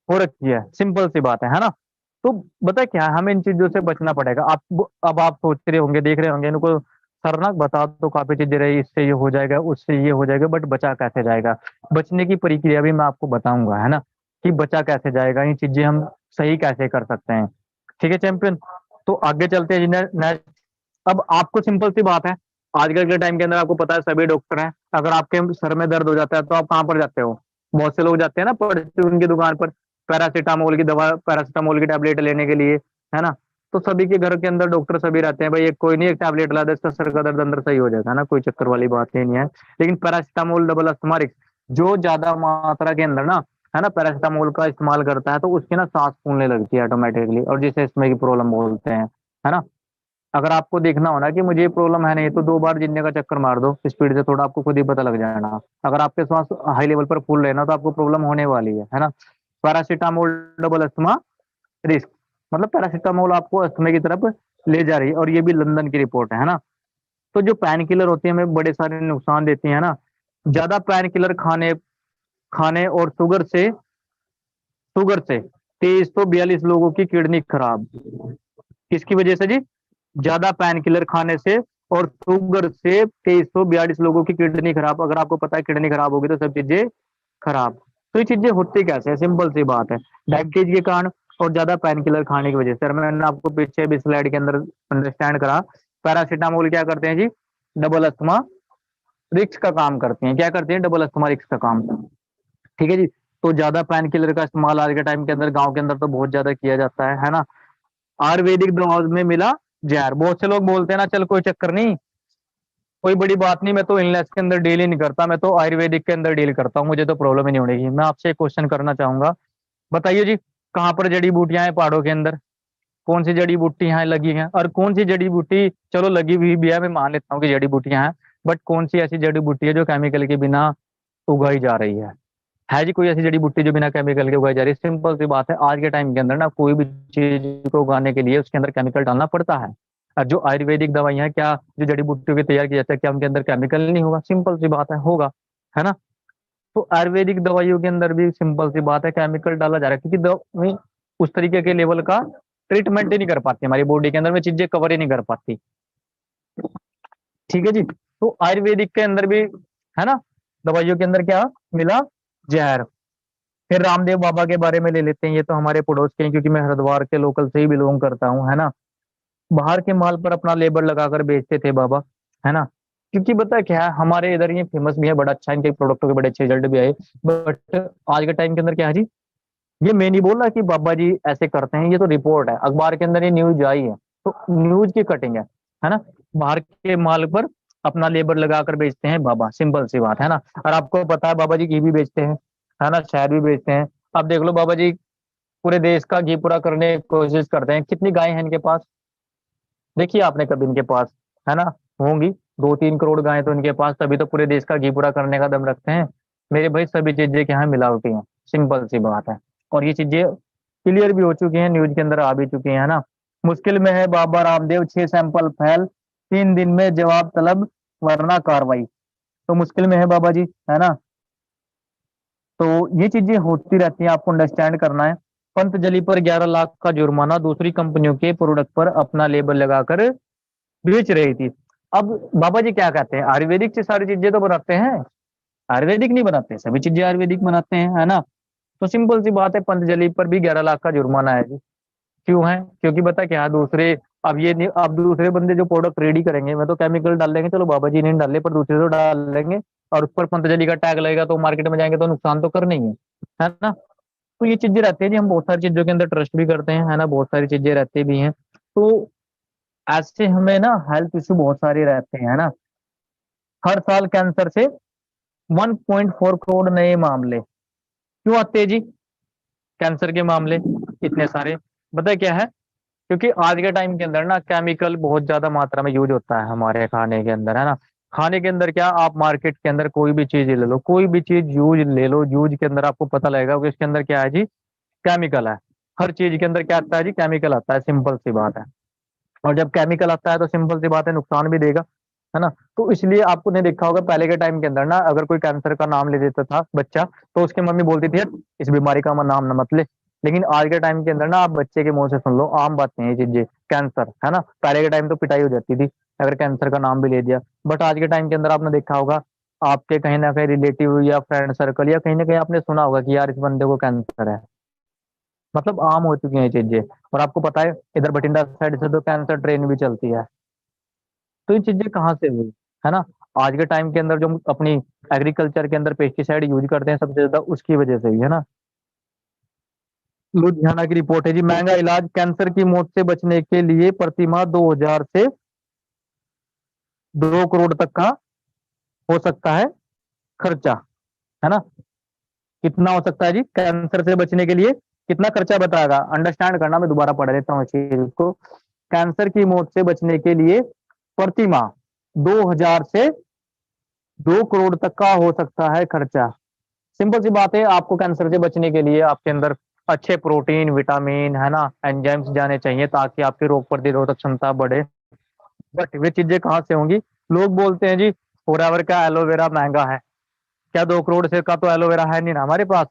हो रखी है, सिंपल सी बात है ना। तो बता क्या है, हमें इन चीजों से बचना पड़ेगा। आप अब आप सोच रहे होंगे, देख रहे होंगे इनको, सर ना बता तो काफी चीजें रही, इससे ये हो जाएगा, उससे ये हो जाएगा, बट बचा कैसे जाएगा, बचने की प्रक्रिया भी मैं आपको बताऊंगा, है ना, कि बचा कैसे जाएगा, ये चीजें हम सही कैसे कर सकते हैं। ठीक है चैंपियन। तो आगे चलते हैं नेक्स्ट। अब आपको सिंपल सी बात है, आजकल के टाइम के अंदर आपको पता है सभी डॉक्टर हैं, अगर आपके सर में दर्द हो जाता है तो आप कहाँ पर जाते हो, बहुत से लोग जाते हैं ना परचून की दुकान पर, पैरासीटामोल की दवा, पैरासीटामोल की टैबलेट लेने के लिए, है ना। तो सभी के घर के अंदर डॉक्टर सभी रहते हैं, भाई एक कोई नहीं, एक टैबलेट ला दे, इसका सर का दर्द अंदर सही हो जाएगा, है ना, कोई चक्कर वाली बात ही नहीं है। लेकिन पैरासीटामोल डबल अस्थमारिक, जो ज्यादा मात्रा के अंदर ना, है ना, पैरासीटामोल का इस्तेमाल करता है तो उसकी ना सांस फूलने लगती है ऑटोमेटिकली, और जिसे इसमें की प्रॉब्लम बोलते हैं, है ना। अगर आपको देखना हो ना कि मुझे ये प्रॉब्लम है नहीं, तो 2 बार जिन्ने का चक्कर मार दो स्पीड से, थोड़ा आपको खुद ही पता लग जाएगा। अगर आपके सांस हाई लेवल पर फूल रहे ना, तो आपको प्रॉब्लम होने वाली है ना। पैरासिटामोल डबल अस्थमा रिस्क, मतलब पैरासिटामोल आपको अस्थमा की तरफ ले जा रही है, और ये भी लंदन की रिपोर्ट है ना। तो जो पेन किलर होती है हमें बड़े सारे नुकसान देती है ना। ज्यादा पेन किलर खाने खाने और शुगर से 2342 लोगों की किडनी खराब। किसकी वजह से जी? ज्यादा पेन किलर खाने से और शुगर से 2342 लोगों की किडनी खराब। अगर आपको पता है किडनी खराब होगी तो सब चीजें खराब। तो ये चीजें होती कैसे है? सिंपल सी बात है, डायबिटीज के कारण और ज्यादा पेन किलर खाने की वजह से। मैंने आपको पीछे भी स्लाइड के अंदर अंडरस्टैंड करा, पैरासिटामोल क्या करते हैं जी? डबल अस्थमा रिक्स का काम करते हैं। क्या करते हैं? डबल अस्थमा रिक्स का काम। ठीक है जी। तो ज्यादा पेन किलर का इस्तेमाल आज के टाइम के अंदर गांव के अंदर तो बहुत ज्यादा किया जाता है ना। आयुर्वेदिक दवाओं में मिला जहर। बहुत से लोग बोलते हैं ना, चल कोई चक्कर नहीं, कोई बड़ी बात नहीं, मैं तो इलनेस के अंदर डील ही नहीं करता, मैं तो आयुर्वेदिक के अंदर डील करता हूँ, मुझे तो प्रॉब्लम ही नहीं होगी। मैं आपसे एक क्वेश्चन करना चाहूंगा, बताइए जी, कहाँ पर जड़ी बूटियां हैं पहाड़ों के अंदर? कौन सी जड़ी बूटी यहाँ लगी है? और कौन सी जड़ी बूटी, चलो लगी हुई भी है, मैं मान लेता हूँ कि जड़ी बूटियां हैं, बट कौन सी ऐसी जड़ी बूटी है जो केमिकल के बिना उगाई जा रही है जी? कोई ऐसी जड़ी बूटी जो बिना केमिकल के उगाई जा रही है? सिंपल सी बात है, आज के टाइम के अंदर ना कोई भी चीज को उगाने के लिए उसके अंदर केमिकल डालना पड़ता है। और जो आयुर्वेदिक दवाइयाँ हैं, क्या जो जड़ी बूटियों की तैयार की जाती है, क्या उनके अंदर केमिकल नहीं होगा? सिंपल सी बात है, होगा, है ना। तो आयुर्वेदिक दवाइयों के अंदर भी सिंपल सी बात है, केमिकल डाला जा रहा है, क्योंकि दवाई उस तरीके के लेवल का ट्रीटमेंट ही नहीं कर पाती, हमारी बॉडी के अंदर में चीजें कवर ही नहीं कर पाती। ठीक है जी। तो आयुर्वेदिक के अंदर भी, है ना, दवाइयों के अंदर क्या मिला? जहर। फिर रामदेव बाबा के बारे में ले लेते हैं, ये तो हमारे पड़ोस के हैं, क्योंकि मैं हरिद्वार के लोकल से ही बिलोंग करता हूँ, है ना। बाहर के माल पर अपना लेबर लगाकर बेचते थे बाबा, है ना। क्योंकि पता क्या है, हमारे इधर ये फेमस भी है, बड़ा अच्छा, इनके प्रोडक्टों के बड़े अच्छे रिजल्ट भी आए। बट आज के टाइम के अंदर क्या है जी, ये मैं नहीं बोल रहा कि बाबा जी ऐसे करते हैं, ये तो रिपोर्ट है, अखबार के अंदर ये न्यूज आई है, तो न्यूज की कटिंग है ना। बाहर के माल पर अपना लेबर लगाकर बेचते हैं बाबा, सिंपल सी बात है ना। और आपको पता है बाबा जी घी भी बेचते हैं, है ना, शहद भी बेचते हैं। अब देख लो बाबा जी पूरे देश का घी पूरा करने की कोशिश करते हैं। कितनी गायें हैं इनके पास? देखिए आपने कभी इनके पास, है ना, होंगी 2-3 करोड़ गायें तो इनके पास, तभी तो पूरे देश का घी पूरा करने का दम रखते हैं। मेरे भाई सभी चीजें क्या है? मिलावटी हैं, सिंपल सी बात है। और ये चीजें क्लियर भी हो चुकी हैं, न्यूज के अंदर आ भी चुकी हैं, है ना। मुश्किल में है बाबा रामदेव, 6 सैंपल फेल, 3 दिन में जवाब तलब वरना कार्रवाई। तो मुश्किल में है बाबा जी, है ना। तो ये चीजें होती रहती हैं, आपको अंडरस्टैंड करना है। पंतजलि पर 11 लाख का जुर्माना, दूसरी कंपनियों के प्रोडक्ट पर अपना लेबल लगाकर बेच रही थी। अब बाबा जी क्या कहते हैं? आयुर्वेदिक से सारी चीजें तो बनाते हैं, आयुर्वेदिक नहीं बनाते, सभी चीजें आयुर्वेदिक बनाते हैं, है ना। तो सिंपल सी बात है, पंतजलि पर भी 11 लाख का जुर्माना है जी। क्यों है? क्योंकि बता क्या है, दूसरे, अब ये नहीं, अब दूसरे बंदे जो प्रोडक्ट रेडी करेंगे, मैं तो केमिकल डाल लेंगे, चलो बाबा जी नहीं डाले, पर दूसरे तो डाल लेंगे, और उस पर पंतजलि का टैग लगेगा, तो मार्केट में जाएंगे तो नुकसान तो करना ही है ना। तो ये चीजें रहती है जी, हम बहुत सारी चीजों के अंदर ट्रस्ट भी करते हैं, है ना, बहुत सारी चीजें रहती भी हैं। तो ऐसे हमें ना हेल्थ इशू बहुत सारे रहते हैं, है ना। हर साल कैंसर से 1.4 करोड़ नए मामले क्यों आते हैं जी? कैंसर के मामले इतने सारे, पता है क्या है? क्योंकि आज के टाइम के अंदर ना केमिकल बहुत ज्यादा मात्रा में यूज होता है हमारे खाने के अंदर, है ना। खाने के अंदर क्या, आप मार्केट के अंदर कोई भी चीज ले लो, कोई भी चीज यूज ले लो, यूज के अंदर आपको पता लगेगा कि इसके अंदर क्या है जी? केमिकल है। हर चीज के अंदर क्या आता है जी? केमिकल आता है, सिंपल सी बात है। और जब केमिकल आता है तो सिंपल सी बात है, नुकसान भी देगा, है ना। तो इसलिए आपको ने देखा होगा पहले के टाइम के अंदर ना, अगर कोई कैंसर का नाम ले देता था बच्चा, तो उसकी मम्मी बोलती थी, "यार, इस बीमारी का नाम ना मत ले।" लेकिन आज के टाइम के अंदर ना, आप बच्चे के मुंह से सुन लो, आम बातें हैं ये चीजें, कैंसर, है ना। पहले के टाइम तो पिटाई हो जाती थी अगर कैंसर का नाम भी ले दिया, बट आज के टाइम के अंदर आपने देखा होगा, आपके कहीं ना कहीं रिलेटिव या फ्रेंड सर्कल या कहीं ना कहीं आपने सुना होगा कि यार इस बंदे को कैंसर है। मतलब आम हो चुकी हैं ये चीजें। और आपको पता है इधर बठिंडा साइड से तो कैंसर ट्रेन भी चलती है। तो ये चीजें कहाँ से हुई, है ना। आज के टाइम के अंदर जो हम अपनी एग्रीकल्चर के अंदर पेस्टिसाइड यूज करते हैं सबसे ज्यादा, उसकी वजह से हुई, है ना। लुधियाना की रिपोर्ट है जी, महंगा इलाज, कैंसर की मौत से बचने के लिए प्रतिमाह 2,000 से 2 करोड़ तक का हो सकता है खर्चा, है ना। कितना हो सकता है जी कैंसर से बचने के लिए? कितना खर्चा बताएगा? अंडरस्टैंड करना, मैं दोबारा पढ़ लेता हूँ इस चीज को। कैंसर की मौत से बचने के लिए प्रति माह 2000 से 2 करोड़ तक का हो सकता है खर्चा। सिंपल सी बात है, आपको कैंसर से बचने के लिए आपके अंदर अच्छे प्रोटीन, विटामिन, है ना, एंजाइम्स जाने चाहिए ताकि आपकी रोग प्रतिरोधक क्षमता बढ़े। बट वे चीजें कहाँ से होंगी? लोग बोलते हैं जी फॉरएवर का एलोवेरा महंगा है। क्या 2 करोड़ से का तो एलोवेरा है नहीं ना हमारे पास?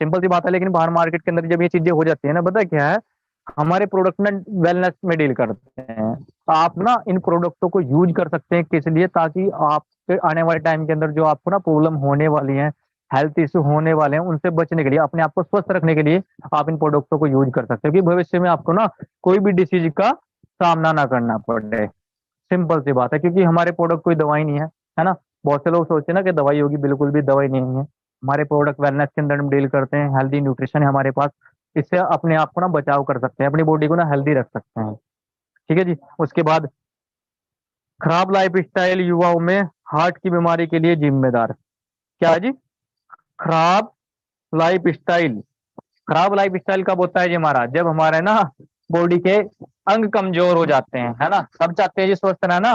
सिंपल सी बात है। लेकिन बाहर मार्केट के अंदर जब ये चीजें हो जाती है ना, पता है क्या है, हमारे प्रोडक्ट ना वेलनेस में डील करते हैं। तो आप ना इन प्रोडक्टों को यूज कर सकते हैं किस लिए? ताकि आप आने वाले टाइम के अंदर जो आपको ना प्रॉब्लम होने वाली है, हेल्थ इश्यू होने वाले हैं, उनसे बचने के लिए, अपने आप को स्वस्थ रखने के लिए आप इन प्रोडक्टों को यूज कर सकते हो कि भविष्य में आपको ना कोई भी डिसीज का सामना ना करना पड़े। सिंपल सी बात है, क्योंकि हमारे प्रोडक्ट कोई दवाई नहीं है ना? बहुत से लोग सोचते हैं ना कि दवाई होगी, बिल्कुल भी दवाई नहीं है। हमारे प्रोडक्ट वेलनेस के अंदर हम डील करते हैं, हेल्दी न्यूट्रिशन है हमारे पास। इससे अपने आप को ना बचाव कर सकते हैं, अपनी बॉडी को ना हेल्दी रख सकते हैं। ठीक है जी। उसके बाद खराब लाइफ स्टाइल युवाओं में हार्ट की बीमारी के लिए जिम्मेदार। क्या है जी? खराब लाइफ स्टाइल। खराब लाइफ स्टाइल कब होता है जी हमारा? जब हमारे ना बॉडी के अंग कमजोर हो जाते हैं, है ना? सब चाहते हैं जी स्वस्थ रहना,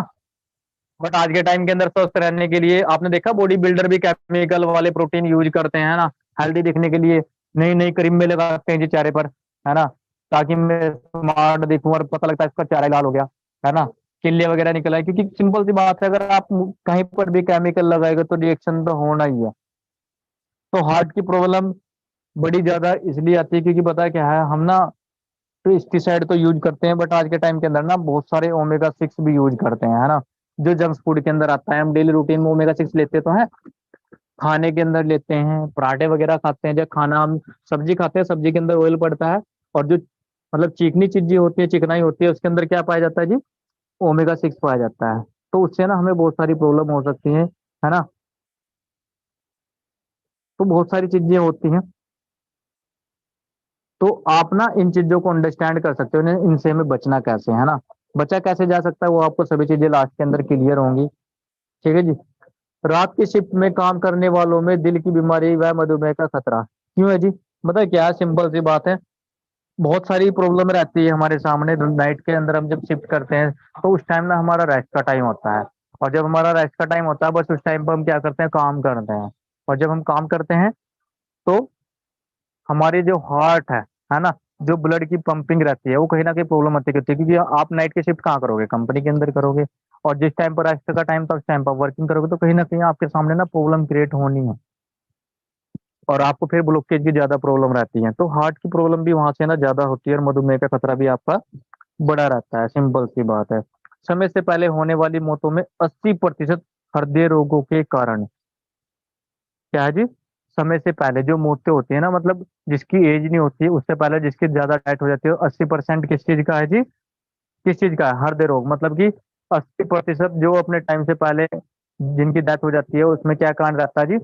बट आज के टाइम के अंदर स्वस्थ रहने के लिए आपने देखा बॉडी बिल्डर भी केमिकल वाले प्रोटीन यूज करते हैं, है ना? हेल्दी दिखने के लिए नई नई क्रीम में लगाते हैं जी चेहरे पर, है ना? ताकि मैं स्मार्ट दिखूं, और पता लगता है इसका चेहरा ही लाल हो गया, है ना? किले वगैरह निकल आए। क्योंकि सिंपल सी बात है, अगर आप कहीं पर भी केमिकल लगाएगा तो रिएक्शन तो होना ही है। तो हार्ट की प्रॉब्लम बड़ी ज्यादा इसलिए आती है क्योंकि पता है क्या है, हम ना पेस्टिसाइड तो यूज करते हैं, बट आज के टाइम के अंदर ना बहुत सारे ओमेगा 6 भी यूज करते हैं, है ना? जो जंक फूड के अंदर आता है। हम डेली रूटीन में ओमेगा 6 लेते तो हैं, खाने के अंदर लेते हैं, पराठे वगैरह खाते हैं, जब खाना हम सब्जी खाते हैं, सब्जी के अंदर ऑयल पड़ता है, और जो मतलब चिकनी चीजें होती है, चिकनाई होती है, उसके अंदर क्या पाया जाता है जी? ओमेगा 6 पाया जाता है। तो उससे ना हमें बहुत सारी प्रॉब्लम हो सकती है ना? तो बहुत सारी चीजें होती हैं। तो आप ना इन चीजों को अंडरस्टैंड कर सकते हो, इनसे हमें बचना कैसे है ना? बचा कैसे जा सकता है, वो आपको सभी चीजें लास्ट के अंदर क्लियर होंगी। ठीक है जी। रात की शिफ्ट में काम करने वालों में दिल की बीमारी व मधुमेह का खतरा क्यों है जी? बताए क्या है, सिंपल सी बात है। बहुत सारी प्रॉब्लम रहती है हमारे सामने। नाइट के अंदर हम जब शिफ्ट करते हैं तो उस टाइम ना हमारा रेस्ट का टाइम होता है, और जब हमारा रेस्ट का टाइम होता है, बस उस टाइम पर हम क्या करते हैं, काम करते हैं। और जब हम काम करते हैं तो हमारी जो हार्ट है ना, जो ब्लड की पंपिंग रहती है, वो कहीं ना कहीं प्रॉब्लम आती है, क्योंकि आप नाइट की शिफ्ट कहाँ करोगे? कंपनी के अंदर करोगे। और जिस टाइम पर रेस्ट का टाइम था उस टाइम पर वर्किंग करोगे, तो कहीं ना कहीं आपके सामने ना प्रॉब्लम क्रिएट होनी है, और आपको फिर ब्लॉकेज की ज्यादा प्रॉब्लम रहती है। तो हार्ट की प्रॉब्लम भी वहां से ना ज्यादा होती है, और मधुमेह का खतरा भी आपका बड़ा रहता है। सिंपल सी बात है। समय से पहले होने वाली मौतों में 80% हृदय रोगों के कारण। क्या है जी? समय से पहले जो मौतें होती है ना, मतलब जिसकी एज नहीं होती, उससे पहले जिसकी ज्यादा डेथ हो जाती है, 80% किस चीज का है जी? किस चीज का है? हृदय रोग। मतलब कि 80% जो अपने टाइम से पहले जिनकी डेथ हो जाती है, उसमें क्या कारण रहता है जी?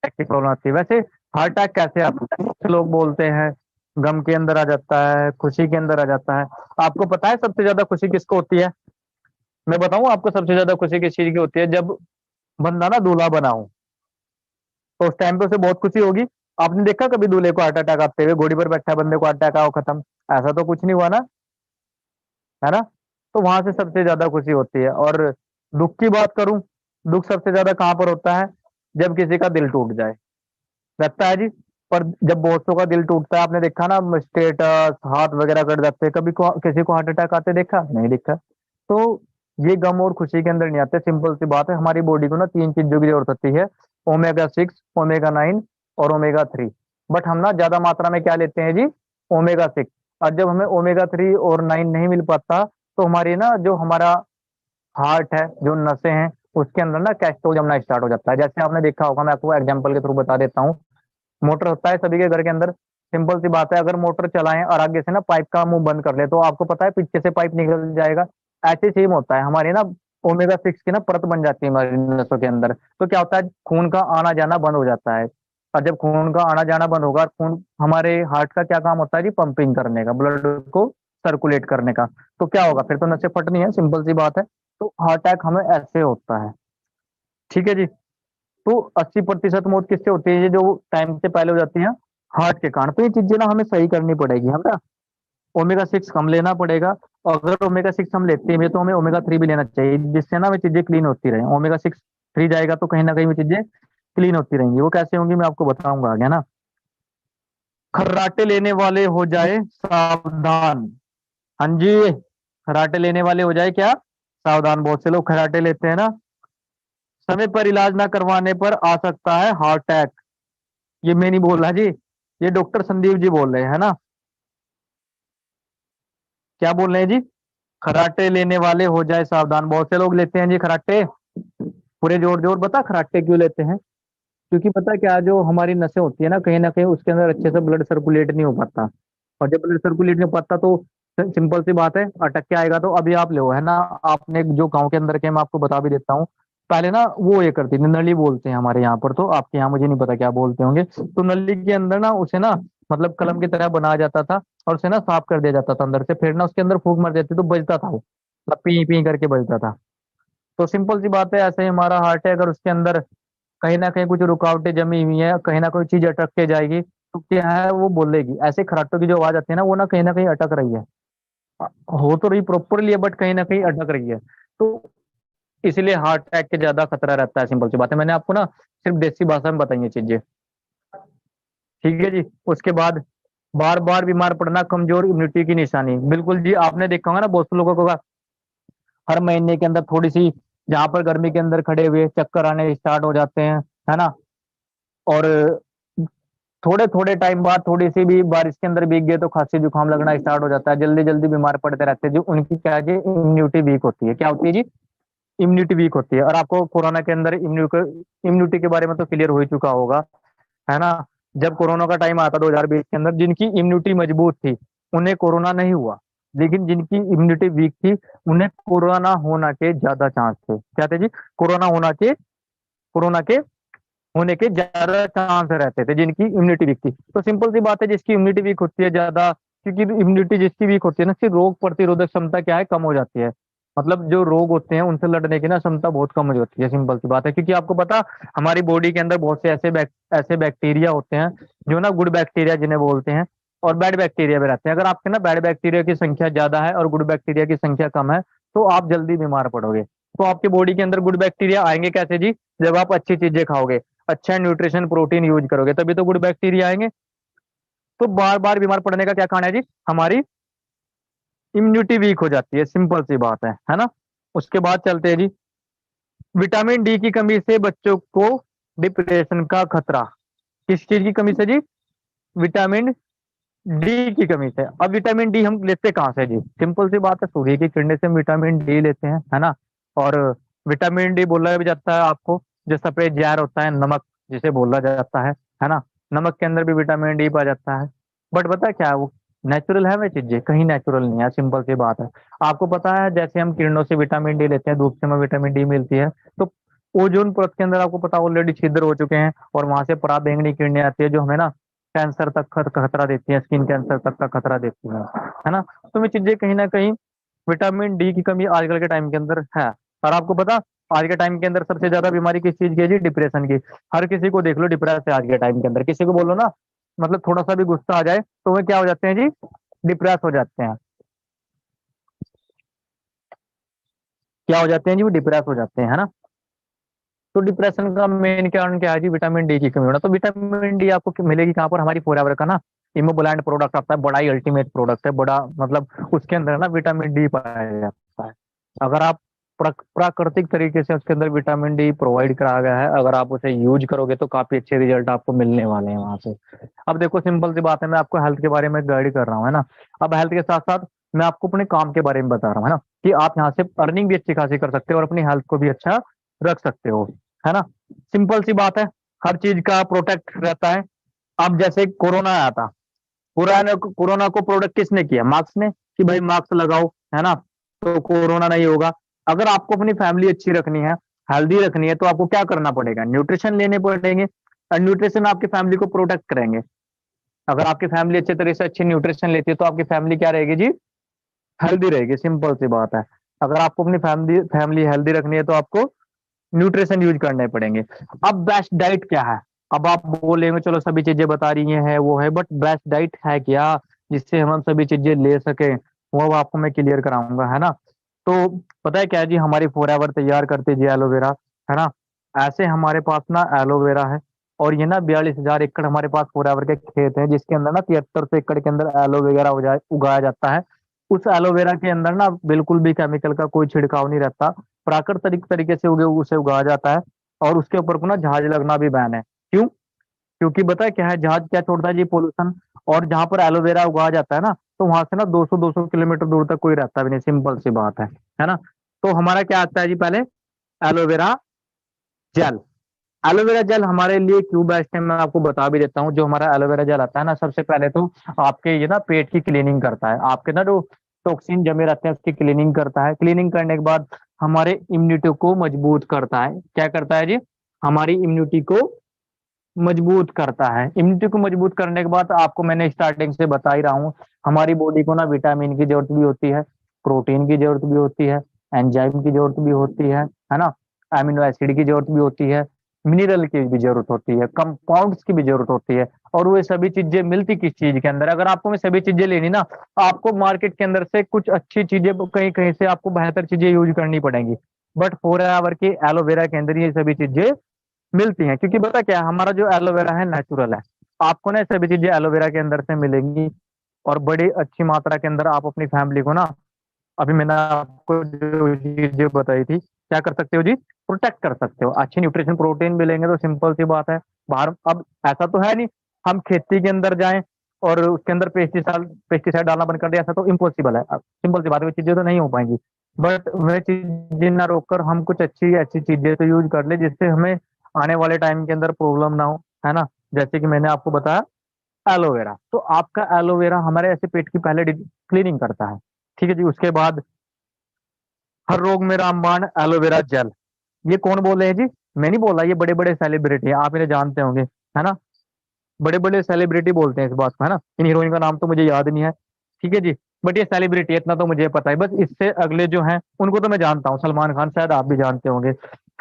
की प्रॉब्लम आती है। वैसे हार्ट अटैक कैसे आता है? कुछ लोग बोलते हैं गम के अंदर आ जाता है, खुशी के अंदर आ जाता है। आपको पता है सबसे ज्यादा खुशी किसको होती है? मैं बताऊं आपको सबसे ज्यादा खुशी किस चीज की होती है? जब बंदा ना दूल्हा बना हो, तो उस टाइम पे उसे बहुत खुशी होगी। आपने देखा कभी दूल्हे को हार्ट अटैक आते हुए? घोड़ी पर बैठा बंदे को हार्ट अटैक आओ, खत्म। ऐसा तो कुछ नहीं हुआ ना, है ना? तो वहां से सबसे ज्यादा खुशी होती है। और दुख की बात करूं, दुख सबसे ज्यादा कहां पर होता है? जब किसी का दिल टूट जाए, लगता है जी। पर जब बहुतों का दिल टूटता है, आपने देखा ना, स्टेटस हाथ वगैरह कट जाते हैं, कभी किसी को हार्ट अटैक आते देखा? नहीं देखा। तो ये गम और खुशी के अंदर नहीं आते। सिंपल सी बात है, हमारी बॉडी को ना 3 चीजों की जरूरत होती है: ओमेगा 6, ओमेगा 9 और ओमेगा 3। बट हम ना ज्यादा मात्रा में क्या लेते हैं जी? ओमेगा 6। और जब हमें ओमेगा 3 और 9 नहीं मिल पाता, तो हमारी ना जो हमारा हार्ट है, जो नसें हैं, उसके अंदर ना कैस्ट्रोल जमना स्टार्ट हो जाता है। जैसे आपने देखा होगा, मैं आपको एग्जांपल के थ्रू बता देता हूँ। मोटर होता है सभी के घर के अंदर। सिंपल सी बात है, अगर मोटर चलाएं और आगे से ना पाइप का मुंह बंद कर ले, तो आपको पता है पीछे से पाइप निकल जाएगा। ऐसे सेम होता है, हमारी ना ओमेगा 6 की ना परत बन जाती है हमारी नसों के अंदर। तो क्या होता है, खून का आना जाना बंद हो जाता है। और जब खून का आना जाना बंद होगा, खून, हमारे हार्ट का क्या काम होता है जी? पंपिंग करने का, ब्लड को सर्कुलेट करने का। तो क्या होगा फिर? तो नसें फटनी है, सिंपल सी बात है। तो हार्ट अटैक हमें ऐसे होता है। ठीक है जी। तो 80% मौत किससे होती है? ये जो टाइम से पहले हो जाती है, हार्ट के कारण। तो ये चीजें ना हमें सही करनी पड़ेगी, है ना? ओमेगा 6 कम लेना पड़ेगा। और अगर ओमेगा 6 हम लेते हैं तो हमें ओमेगा 3 भी लेना चाहिए, जिससे ना वे चीजें क्लीन होती रहे। ओमेगा 6 3 जाएगा तो कहीं ना कहीं वो चीजें क्लीन होती रहेंगी। वो कैसे होंगी मैं आपको बताऊंगा आगे ना। खर्राटे लेने वाले हो जाए सावधान। हाँ जी, खर्राटे लेने वाले हो जाए क्या, सावधान। बहुत से लोग खर्राटे लेते हैं ना, समय पर इलाज ना करवाने पर आ सकता है हार्ट अटैक। ये मैं नहीं बोल रहा जी, ये डॉक्टर संदीप जी बोल रहे हैं, है ना। क्या बोल रहे हैं जी, खर्राटे लेने वाले हो जाए सावधान। बहुत से लोग लेते हैं जी खर्राटे, पूरे जोर जोर। बता खर्राटे क्यों लेते हैं? क्योंकि पता क्या, जो हमारी नसें होती है ना कहीं उसके अंदर अच्छे से ब्लड सर्कुलेट नहीं हो पाता। और जब ब्लड सर्कुलेट नहीं हो पाता तो सिंपल सी बात है अटक के आएगा। तो अभी आप लो, है ना, आपने जो गांव के अंदर के, मैं आपको बता भी देता हूँ। पहले ना वो ये करती थी, नली बोलते हैं हमारे यहाँ पर, तो आपके यहाँ मुझे नहीं पता क्या बोलते होंगे। तो नली के अंदर ना उसे ना मतलब कलम की तरह बनाया जाता था, और उसे ना साफ कर दिया जाता था अंदर से। फिर ना उसके अंदर फूंक मर जाती तो बजता था वो, मतलब पी पी करके बजता था। तो सिंपल सी बात है, ऐसे ही हमारा हार्ट है, अगर उसके अंदर कहीं ना कहीं कुछ रुकावटें जमी हुई है, कहीं ना कोई चीज अटक के जाएगी तो क्या है, वो बोलेगी। ऐसे खराटों की जो आवाज आती है ना, वो ना कहीं अटक रही है। हो तो रही प्रॉपरली है, बट कहीं ना कहीं अटक रही है। तो इसलिए हार्ट अटैक के ज्यादा खतरा रहता है। सिंपल सी बात है, मैंने आपको ना सिर्फ देसी भाषा में बताई है चीजें। ठीक है जी। उसके बाद बार बार बीमार पड़ना कमजोर इम्यूनिटी की निशानी। बिल्कुल जी, आपने देखा होगा ना बहुत से लोगों को हर महीने के अंदर थोड़ी सी, जहाँ पर गर्मी के अंदर खड़े हुए चक्कर आने स्टार्ट हो जाते हैं, है ना। और थोड़े थोड़े टाइम बाद थोड़ी सी भी बारिश के अंदर भीग गए तो खांसी जुकाम लगना स्टार्ट हो जाता है। जल्दी जल्दी बीमार पड़ते रहते हैं जी। उनकी क्या है जी, इम्यूनिटी वीक होती है। क्या होती है जी, इम्यूनिटी वीक होती है। और आपको कोरोना के अंदर इम्यूनिटी के बारे में तो क्लियर हो ही चुका होगा, है ना। जब कोरोना का टाइम आता 2020 के अंदर, जिनकी इम्यूनिटी मजबूत थी उन्हें कोरोना नहीं हुआ, लेकिन जिनकी इम्यूनिटी वीक थी उन्हें कोरोना होना के ज्यादा चांस थे। क्या थे जी, कोरोना के होने के ज्यादा चांस रहते थे जिनकी इम्यूनिटी वीक थी। तो सिंपल सी बात है, जिसकी इम्यूनिटी वीक होती है ज्यादा, क्योंकि इम्यूनिटी जिसकी वीक होती है ना, उसकी रोग प्रतिरोधक क्षमता क्या है, कम हो जाती है। मतलब जो रोग होते हैं उनसे लड़ने की ना क्षमता बहुत कम हो जाती है। सिंपल सी बात है, क्योंकि आपको पता, हमारी बॉडी के अंदर बहुत से ऐसे बैक्टीरिया होते हैं जो ना गुड बैक्टीरिया जिन्हें बोलते हैं, और बैड बैक्टीरिया भी रहते हैं। अगर आपके ना बैड बैक्टीरिया की संख्या ज्यादा है और गुड बैक्टीरिया की संख्या कम है, तो आप जल्दी बीमार पड़ोगे। तो आपकी बॉडी के अंदर गुड बैक्टीरिया आएंगे कैसे जी, जब आप अच्छी चीजें खाओगे, अच्छा न्यूट्रिशन प्रोटीन यूज करोगे, तभी तो गुड बैक्टीरिया आएंगे। तो बार बार बीमार पड़ने का क्या कारण है जी, हमारी इम्यूनिटी वीक हो जाती है। सिंपल सी बात है ना। उसके बाद चलते हैं जी, विटामिन डी की कमी से बच्चों को डिप्रेशन का खतरा। किस चीज की कमी से जी, विटामिन डी की कमी से। अब विटामिन डी हम लेते कहाँ से जी, सिंपल सी बात है, सूर्य की किरणें से हम विटामिन डी लेते हैं, है ना। और विटामिन डी बोला भी जाता है आपको, जो सफेद जहर होता है, नमक जिसे बोला जाता है ना। नमक के अंदर भी विटामिन डी पाया जाता है। बट पता है क्या है, वो नेचुरल है, वे चीजें कहीं नेचुरल नहीं है। सिंपल सी बात है। आपको पता है, जैसे हम किरणों से विटामिन डी लेते हैं, धूप से हमें विटामिन डी मिलती है, तो ओजोन परत के अंदर आपको पता ऑलरेडी छिद्र हो चुके हैं, और वहां से पराबैंगनी किरणें आती है जो हमें ना कैंसर तक खतरा देती है, स्किन कैंसर तक का खतरा देती है ना। तो ये चीजें कहीं ना कहीं, विटामिन डी की कमी आजकल के टाइम के अंदर है। और आपको पता, आज के टाइम के अंदर सबसे ज्यादा बीमारी किस चीज की है जी, डिप्रेशन की। हर किसी को देख लो डिप्रेस है आज के टाइम के अंदर। किसी को बोलो ना, मतलब थोड़ा सा भी गुस्सा आ जाए तो वे क्या हो जाते हैं जी, डिप्रेस हो जाते हैं। क्या हो जाते हैं जी, वो डिप्रेस हो जाते हैं, है ना। तो डिप्रेशन का मेन कारण क्या है जी, विटामिन डी की कमी होना। तो विटामिन डी आपको मिलेगी कहाँ पर, हमारी फोrever का ना इमोबुलैंड प्रोडक्ट आता है, बड़ा ही अल्टीमेट प्रोडक्ट है, बड़ा मतलब उसके अंदर ना विटामिन डी पाया जाता है। अगर आप प्राकृतिक तरीके से उसके अंदर विटामिन डी प्रोवाइड करा गया है, अगर आप उसे यूज करोगे तो काफी अच्छे रिजल्ट आपको मिलने वाले हैं वहां से। अब देखो सिंपल सी बात है, मैं आपको हेल्थ के बारे में गाइड कर रहा हूँ, है ना। अब हेल्थ के साथ साथ मैं आपको अपने काम के बारे में बता रहा हूँ, है ना, कि आप यहाँ से अर्निंग भी अच्छी खासी कर सकते हो और अपनी हेल्थ को भी अच्छा रख सकते हो, है ना। सिंपल सी बात है, हर चीज का प्रोटेक्ट रहता है। अब जैसे कोरोना आया था, कोरोना को प्रोडक्ट किसने किया, मार्क्स ने, कि भाई मार्क्स लगाओ, है ना, तो कोरोना नहीं होगा। अगर आपको अपनी फैमिली अच्छी रखनी है, हेल्दी रखनी है, तो आपको क्या करना पड़ेगा, न्यूट्रिशन लेने पड़ेंगे। और न्यूट्रिशन आपकी फैमिली को प्रोटेक्ट करेंगे। अगर आपकी फैमिली अच्छे तरह से अच्छी न्यूट्रिशन लेती है तो आपकी फैमिली क्या रहेगी जी, हेल्दी रहेगी। सिंपल सी बात है। अगर आपको अपनी फैमिली फैमिली हेल्दी रखनी है तो आपको न्यूट्रिशन यूज करने पड़ेंगे। अब बेस्ट डाइट क्या है, अब आप बोलेंगे चलो सभी चीजें बता रही हैं वो है, बट बेस्ट डाइट है क्या, जिससे हम सभी चीजें ले सके, वो आपको मैं क्लियर कराऊंगा, है ना। तो पता है क्या है जी, हमारी फॉरएवर तैयार करते जी एलोवेरा, है ना। ऐसे हमारे पास ना एलोवेरा है, और ये ना 42,000 एकड़ हमारे पास फॉरएवर के खेत हैं, जिसके अंदर ना 7300 एकड़ के अंदर एलोवेरा उगाया जाता है। उस एलोवेरा के अंदर ना बिल्कुल भी केमिकल का कोई छिड़काव नहीं रहता, प्राकृतिक तरीके से उसे उगाया जाता है। और उसके ऊपर को ना जहाज लगना भी बैन है। क्यों? क्योंकि पता है क्या है, जहाज क्या छोड़ता है जी, पोल्यूशन। और जहां पर एलोवेरा उगाया जाता है ना, तो वहां से ना 200 किलोमीटर दूर तक कोई रहता भी नहीं, सिंपल सी बात है ना। तो हमारा क्या आता है जी, पहले एलोवेरा जेल। एलोवेरा जेल हमारे लिए क्यों बेस्ट है, मैं आपको बता भी देता हूँ। जो हमारा एलोवेरा जेल आता है ना, सबसे पहले तो आपके ये ना पेट की क्लीनिंग करता है, आपके ना जो टॉक्सिन जमे रहते हैं उसकी क्लीनिंग करता है। क्लीनिंग करने के बाद हमारे इम्यूनिटी को मजबूत करता है। क्या करता है जी? हमारी इम्यूनिटी को मजबूत करता है। इम्यूनिटी को मजबूत करने के बाद आपको मैंने स्टार्टिंग से बता ही रहा हूँ, हमारी बॉडी को ना विटामिन की जरूरत भी होती है, प्रोटीन की जरूरत भी होती है, एंजाइम की जरूरत भी होती है ना, अमीनो एसिड की जरूरत भी होती है, मिनरल की भी जरूरत होती है, कंपाउंड्स की भी जरूरत होती है। और वो सभी चीजें मिलती किस चीज के अंदर? अगर आपको मैं सभी चीजें लेनी ना, आपको मार्केट के अंदर से कुछ अच्छी चीजें, कहीं कहीं से आपको बेहतर चीजें यूज करनी पड़ेंगी। बट फॉरएवर की एलोवेरा के अंदर ये सभी चीजें मिलती हैं, क्योंकि पता क्या है, हमारा जो एलोवेरा है नेचुरल है। आपको ना ये सभी चीजें एलोवेरा के अंदर से मिलेंगी, और बड़ी अच्छी मात्रा के अंदर आप अपनी फैमिली को ना, अभी मैंने आपको जो चीजें बताई थी, क्या कर सकते हो जी? प्रोटेक्ट कर सकते हो। अच्छी न्यूट्रिशन प्रोटीन मिलेंगे तो सिंपल सी बात है। बाहर अब ऐसा तो है नहीं हम खेती के अंदर जाएं और उसके अंदर पेस्टिसाइड पेस्टिसाइड डालना बंद कर दे, ऐसा तो इम्पॉसिबल है। सिंपल सी बात है, वो चीजें तो नहीं हो पाएंगी। बट वह चीजें ना रोककर हम कुछ अच्छी अच्छी चीजें तो यूज कर ले, जिससे हमें आने वाले टाइम के अंदर प्रॉब्लम ना हो, है ना। जैसे कि मैंने आपको बताया एलोवेरा, तो आपका एलोवेरा हमारे ऐसे पेट की पहले क्लीनिंग करता है। ठीक है जी। उसके बाद हर रोग में रामबाण एलोवेरा जेल, ये कौन बोल रहे हैं जी? मैं नहीं बोला, ये बड़े बड़े सेलिब्रिटी हैं, आप इन्हें जानते होंगे, है ना। बड़े बड़े सेलिब्रिटी बोलते हैं इस बात को, है ना। इन हीरोइन का नाम तो मुझे याद नहीं है, ठीक है जी। बट ये सेलिब्रिटी है, इतना तो मुझे पता है। बस इससे अगले जो हैं उनको तो मैं जानता हूँ, सलमान खान, शायद आप भी जानते होंगे।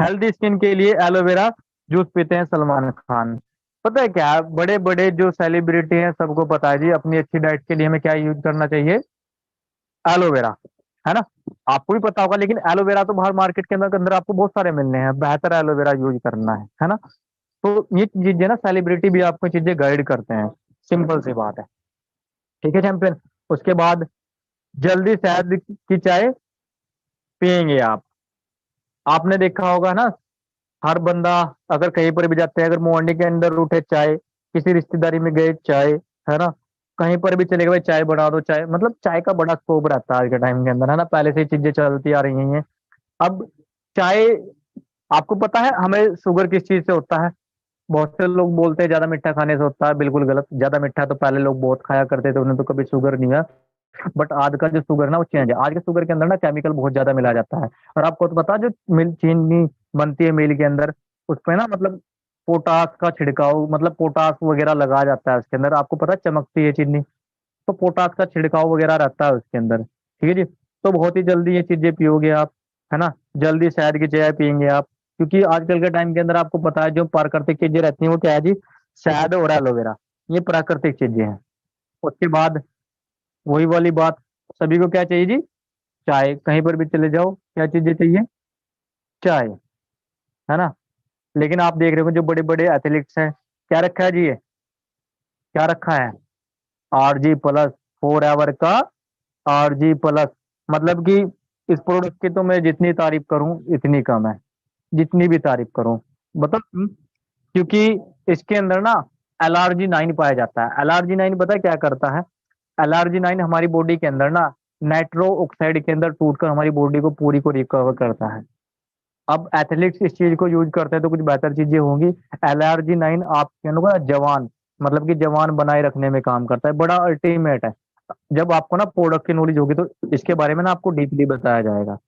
हेल्दी स्किन के लिए एलोवेरा जूस पीते हैं सलमान खान। पता है क्या, बड़े बड़े जो सेलिब्रिटी हैं सबको पता है जी, अपनी अच्छी डाइट के लिए हमें क्या यूज करना चाहिए? एलोवेरा, है ना। आपको भी पता होगा, लेकिन एलोवेरा तो बाहर मार्केट के अंदर आपको बहुत सारे मिलने हैं, बेहतर एलोवेरा यूज करना है ना। तो ये चीजें ना सेलिब्रिटी भी आपको चीजें गाइड करते हैं, सिंपल सी बात है। ठीक है चैंपियन। उसके बाद जल्दी शहद की चाय पियेंगे आप। आपने देखा होगा ना, हर बंदा अगर कहीं पर भी जाते हैं, अगर मॉर्निंग के अंदर उठे चाय, किसी रिश्तेदारी में गए चाय, है ना, कहीं पर भी चले गए भाई चाय बना दो, चाय, मतलब चाय का बड़ा स्कोप रहता है आज के टाइम के अंदर, है ना। पहले से ही चीजें चलती आ रही हैं। अब चाय, आपको पता है हमें शुगर किस चीज से होता है? बहुत से लोग बोलते हैं ज्यादा मीठा खाने से होता है, बिल्कुल गलत। ज्यादा मीठा तो पहले लोग बहुत खाया करते थे, उन्हें तो कभी शुगर नहीं है। बट आज का जो शुगर ना वो चेंज है। आज के शुगर के अंदर ना केमिकल बहुत ज्यादा मिलाया जाता है। और आपको तो पता है, जो मिल चीनी बनती है मिल के अंदर, उस पे ना मतलब पोटास का छिड़काव, मतलब पोटास वगैरह लगाया जाता है उसके अंदर। आपको पता है चमकती है चीनी, तो पोटास का छिड़काव वगैरह रहता है उसके अंदर। ठीक है जी। तो बहुत ही जल्दी ये चीजें पियोगे आप, है ना। जल्दी शहद की चाय पियेंगे आप, क्योंकि आजकल के टाइम के अंदर आपको पता है जो प्राकृतिक चीजें रहती हैं वो क्या है जी? शहद और एलोवेरा, ये प्राकृतिक चीजें हैं। उसके बाद वही वाली बात, सभी को क्या चाहिए जी? चाय। कहीं पर भी चले जाओ, क्या चीजें चाहिए? चाय, है ना। लेकिन आप देख रहे हो जो बड़े बड़े एथलीट्स हैं, क्या रखा है जी? ये क्या रखा है? RG+, फोर एवर का RG+। मतलब कि इस प्रोडक्ट की तो मैं जितनी तारीफ करूं इतनी कम है, जितनी भी तारीफ करूं। बताओ क्यों? क्योंकि इसके अंदर ना LRG9 पाया जाता है। LRG9 पता है क्या करता है? LRG9 हमारी बॉडी के अंदर ना नाइट्रो ऑक्साइड के अंदर टूटकर हमारी बॉडी को पूरी को रिकवर करता है। अब एथलीट्स इस चीज को यूज करते हैं तो कुछ बेहतर चीजें होंगी। LRG9 आपके ना जवान, मतलब कि जवान बनाए रखने में काम करता है, बड़ा अल्टीमेट है। जब आपको ना प्रोडक्ट की नॉलेज होगी तो इसके बारे में ना आपको डीपली बताया जाएगा।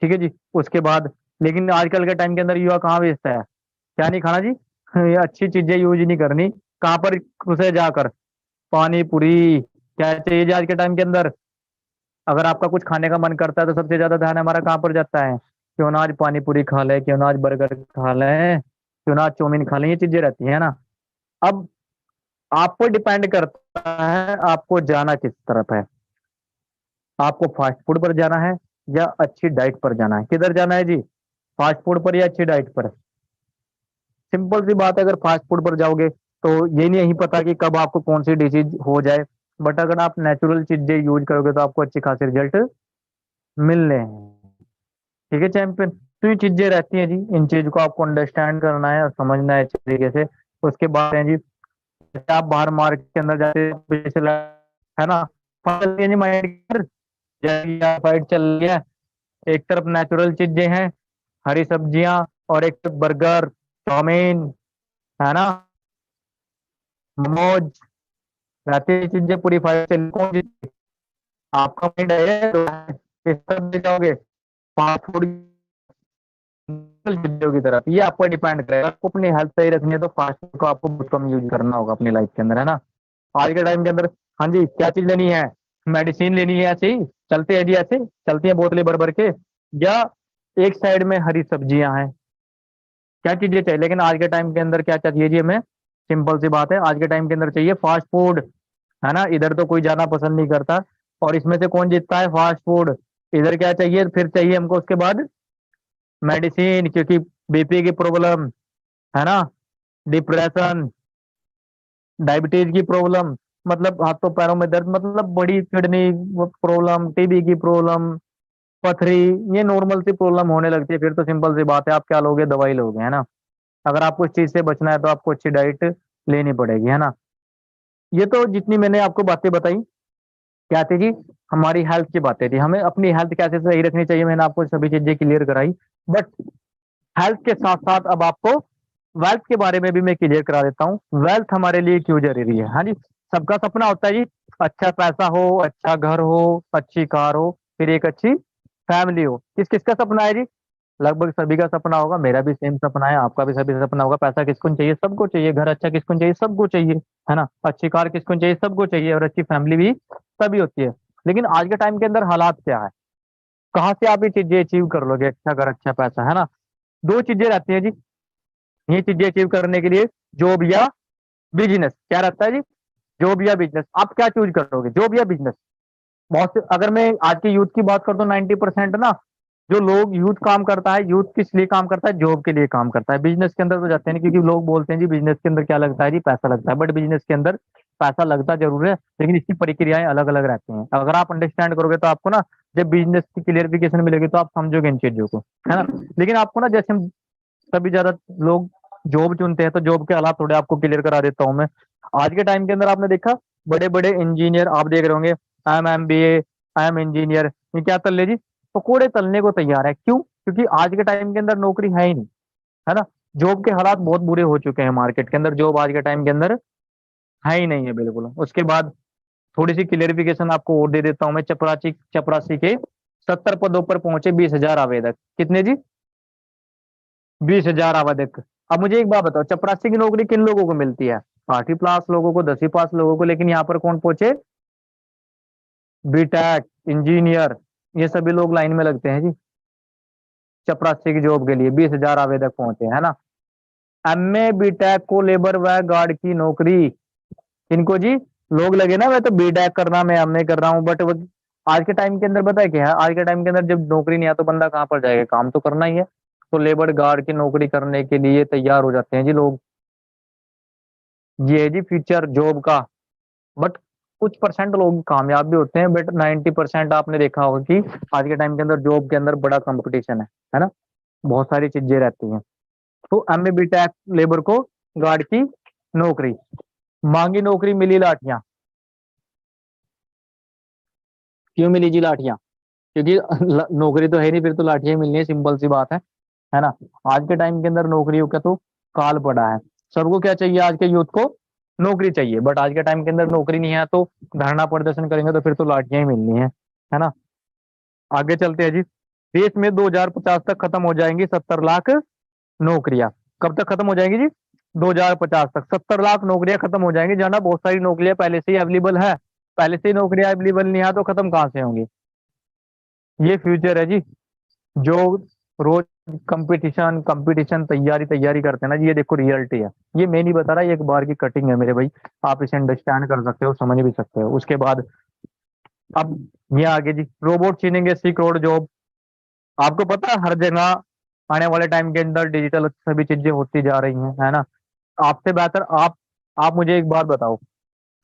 ठीक है जी। उसके बाद, लेकिन आजकल के टाइम के अंदर युवा कहाँ बेचता है? क्या नहीं खाना जी? ये अच्छी चीजें यूज नहीं करनी। कहाँ पर घुसे जाकर? पानी पूरी। क्या चाहिए जी आज के टाइम के अंदर? अगर आपका कुछ खाने का मन करता है तो सबसे ज्यादा ध्यान हमारा कहाँ पर जाता है? क्यों ना आज पानी पूरी खा ले, क्यों ना आज बर्गर खा लें, क्यों ना आज चाउमीन खा लें, ये चीजें रहती है ना। अब आप पर डिपेंड करता है आपको जाना किस तरफ है। आपको फास्ट फूड पर जाना है या अच्छी डाइट पर जाना है? किधर जाना है जी? फास्ट फूड पर या अच्छी डाइट पर? सिंपल सी बात है, अगर फास्ट फूड पर जाओगे तो ये नहीं पता कि कब आपको कौन सी डिजीज हो जाए। बट अगर आप नेचुरल चीजें यूज करोगे तो आपको अच्छी खासी रिजल्ट मिलने हैं। ठीक है चैंपियन। तो ये चीजें रहती हैं जी, इन चीज को आपको अंडरस्टैंड करना है और समझना है अच्छे तरीके से। उसके बाद है जी, जैसे आप बाहर मार्केट के अंदर जाते हैं तो जैसे है ना, चल रही है जी माइंड, फाइट चल रही है। एक तरफ नेचुरल चीजें हैं, हरी सब्जियां, और एक तरफ बर्गर, चाउमीन, है ना, मोमोज, रहती है चीजें पूरी फाइट चल, कौन सी आपका माइंड है तो किस तरफ ले जाओगे? फास्ट फूड चीजों की तरफ। ये आपको डिपेंड करेगा। आपको अपनी हेल्थ सही रखनी है तो फास्ट फूड को आपको बहुत कम यूज करना होगा अपनी लाइफ के अंदर, है ना। आज के टाइम के अंदर, हाँ जी, क्या चीज लेनी है? मेडिसिन लेनी है, ऐसे ही चलते हैं जी, ऐसे चलती हैं बोतलें भर भर के, या एक साइड में हरी सब्जियां हैं, क्या चीजें चाहिए? लेकिन आज के टाइम के अंदर क्या चाहिए जी हमें? सिंपल सी बात है, आज के टाइम के अंदर चाहिए फास्ट फूड, है ना। इधर तो कोई जाना पसंद नहीं करता, और इसमें से कौन जीतता है? Fast food. इधर क्या चाहिए? फिर चाहिए हमको उसके बाद मेडिसिन, क्योंकि बीपी की प्रॉब्लम, है ना, डिप्रेशन, डायबिटीज की प्रॉब्लम, मतलब हाथों पैरों में दर्द, मतलब बड़ी किडनी प्रॉब्लम, टीबी की प्रॉब्लम, पथरी, ये नॉर्मल सी प्रॉब्लम होने लगती है। फिर तो सिंपल सी बात है, आप क्या लोगे? दवाई लोगे, है ना। अगर आपको इस चीज से बचना है तो आपको अच्छी डाइट लेनी पड़ेगी, है ना। ये तो जितनी मैंने आपको बातें बताई, क्या थी जी? हमारी हेल्थ की बातें थी, हमें अपनी हेल्थ कैसे सही रखनी चाहिए, मैंने आपको सभी चीजें क्लियर कराई। बट हेल्थ के साथ साथ अब आपको वेल्थ के बारे में भी मैं क्लियर करा देता हूँ। वेल्थ हमारे लिए क्यों जरूरी है? हाँ जी, सबका सपना होता है जी, अच्छा पैसा हो, अच्छा घर हो, अच्छी कार हो, फिर एक अच्छी फैमिली हो। किस किसका सपना है जी? लगभग सभी का सपना होगा, मेरा भी सेम सपना है, आपका भी सभी सपना होगा। पैसा किसको नहीं चाहिए? सबको चाहिए। घर अच्छा किसको नहीं चाहिए? सबको चाहिए, है ना। अच्छी कार किसको नहीं चाहिए? सबको चाहिए। और अच्छी फैमिली भी तभी होती है। लेकिन आज के टाइम के अंदर हालात क्या है? कहाँ से आप ये चीजें अचीव कर लोगे? अच्छा घर, अच्छा पैसा, है ना। दो चीजें रहती है जी, ये चीजें अचीव करने के लिए, जॉब या बिजनेस। क्या रहता है जी? जॉब या बिजनेस। आप क्या चूज करोगे, जॉब या बिजनेस? बहुत से, अगर मैं आज के यूथ की बात करता हूँ, 90% ना, जो लोग यूथ काम करता है, यूथ किस लिए काम करता है? जॉब के लिए काम करता है। बिजनेस के अंदर तो जाते हैं नहीं, क्योंकि लोग बोलते हैं जी बिजनेस के अंदर क्या लगता है जी? पैसा लगता है। बट बिजनेस के अंदर पैसा लगता जरूर है, लेकिन इसकी प्रक्रियाएं अलग अलग रहती हैं। अगर आप अंडरस्टैंड करोगे तो आपको ना, जब बिजनेस की क्लियरिफिकेशन मिलेगी तो आप समझोगे इन चीजों को, है ना। लेकिन आपको ना, जैसे हम सभी ज्यादा लोग जॉब चुनते हैं, तो जॉब के हालात थोड़े आपको क्लियर करा देता हूँ मैं। आज के टाइम के अंदर आपने देखा, बड़े बड़े इंजीनियर आप देख रहे होंगे, I am MBA, I am engineer, ये क्या तल ले जी? पकोड़े तलने को तैयार है। क्यों? क्योंकि आज के टाइम के अंदर नौकरी है ही नहीं, है ना। जॉब के हालात बहुत बुरे हो चुके हैं मार्केट के अंदर, जॉब आज के टाइम के अंदर है ही नहीं है बिल्कुल। उसके बाद थोड़ी सी क्लियरिफिकेशन आपको और दे देता हूँ मैं। चपरासी चपरासी के 70 पदों पर पहुंचे 20,000 आवेदक। कितने जी? 20,000 आवेदक। अब मुझे एक बात बताओ, चपरासी की नौकरी किन लोगों को मिलती है? 8वीं पास लोगों को, 10वीं पास लोगों को। लेकिन यहाँ पर कौन पहुंचे? बीटेक, इंजीनियर, ये सभी लोग लाइन में लगते हैं जी चपरासी की जॉब के लिए। 20,000 आवेदक पहुंचे, है ना। MA बीटेक को लेबर व गार्ड की नौकरी, इनको जी लोग लगे ना, मैं तो बीटेक कर रहा, मैं MA कर रहा हूँ, बट आज के टाइम के अंदर पता है क्या है? आज के टाइम के अंदर जब नौकरी नहीं है तो बंदा कहाँ पर जाएगा? काम तो करना ही है। तो लेबर गार्ड की नौकरी करने के लिए तैयार हो जाते हैं जी लोग। ये है जी फ्यूचर जॉब का। बट कुछ परसेंट लोग कामयाब भी होते हैं, बट 90% आपने देखा होगा कि आज के टाइम के अंदर जॉब के अंदर बड़ा कंपटीशन है ना। बहुत सारी चीजें रहती हैं। तो MA बीटेक लेबर को गार्ड की नौकरी, मांगी नौकरी मिली लाठियां। क्यों मिली जी लाठियां? क्योंकि नौकरी तो है नहीं, फिर तो लाठियां मिलनी है, सिंपल सी बात है ना। आज के टाइम के अंदर नौकरियों का तो काल पड़ा है। सबको क्या चाहिए? आज के यूथ को नौकरी चाहिए। बट आज के टाइम के अंदर नौकरी नहीं है तो धरना प्रदर्शन करेंगे तो फिर तो लाठियां ही मिलनी है ना। आगे चलते हैं जी। देश में 2050 तक खत्म हो जाएंगी 70 लाख नौकरियां। कब तक खत्म हो जाएंगी जी? 2050 तक 70 लाख नौकरियां खत्म हो जाएंगी। जाना, बहुत सारी नौकरियां पहले से ही अवेलेबल है, पहले से ही नौकरियां अवेलेबल नहीं है तो खत्म कहाँ से होंगी? ये फ्यूचर है जी। जो रोज कंपटीशन कंपटीशन तैयारी तैयारी करते हैं ना जी, ये देखो रियलिटी है। ये मैं नहीं बता रहा, ये एक बार की कटिंग है मेरे भाई। आप इसे अंडरस्टैंड कर सकते हो, समझ भी सकते हो। उसके बाद अब ये आगे जी, रोबोट छीनेंगे 80 करोड़ जॉब। आपको पता है हर जगह आने वाले टाइम के अंदर डिजिटल सभी चीजें होती जा रही हैं, है ना। आपसे बेहतर आप मुझे एक बात बताओ,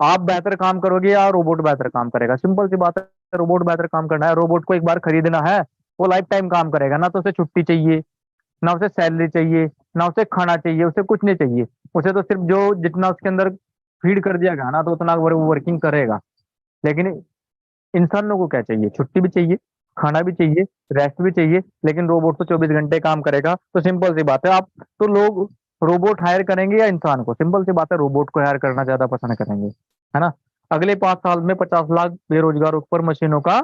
आप बेहतर काम करोगे या रोबोट बेहतर काम करेगा? सिंपल सी बात है, रोबोट बेहतर काम करना है। रोबोट को एक बार खरीदना है, वो लाइफ टाइम काम करेगा ना। तो उसे छुट्टी चाहिए, ना उसे सैलरी चाहिए, ना उसे खाना चाहिए, उसे कुछ नहीं चाहिए। उसे तो सिर्फ जो जितना उसके अंदर फीड कर दिया गया ना, तो उतना वो वर्किंग करेगा। लेकिन इंसानों को क्या चाहिए? छुट्टी भी चाहिए, खाना भी चाहिए, रेस्ट भी चाहिए। लेकिन रोबोट तो 24 घंटे काम करेगा। तो सिंपल सी बात है, आप तो लोग रोबोट हायर करेंगे या इंसान को? सिंपल सी बात है, रोबोट को हायर करना ज्यादा पसंद करेंगे, है ना। अगले 5 साल में 50 लाख बेरोजगारों पर मशीनों का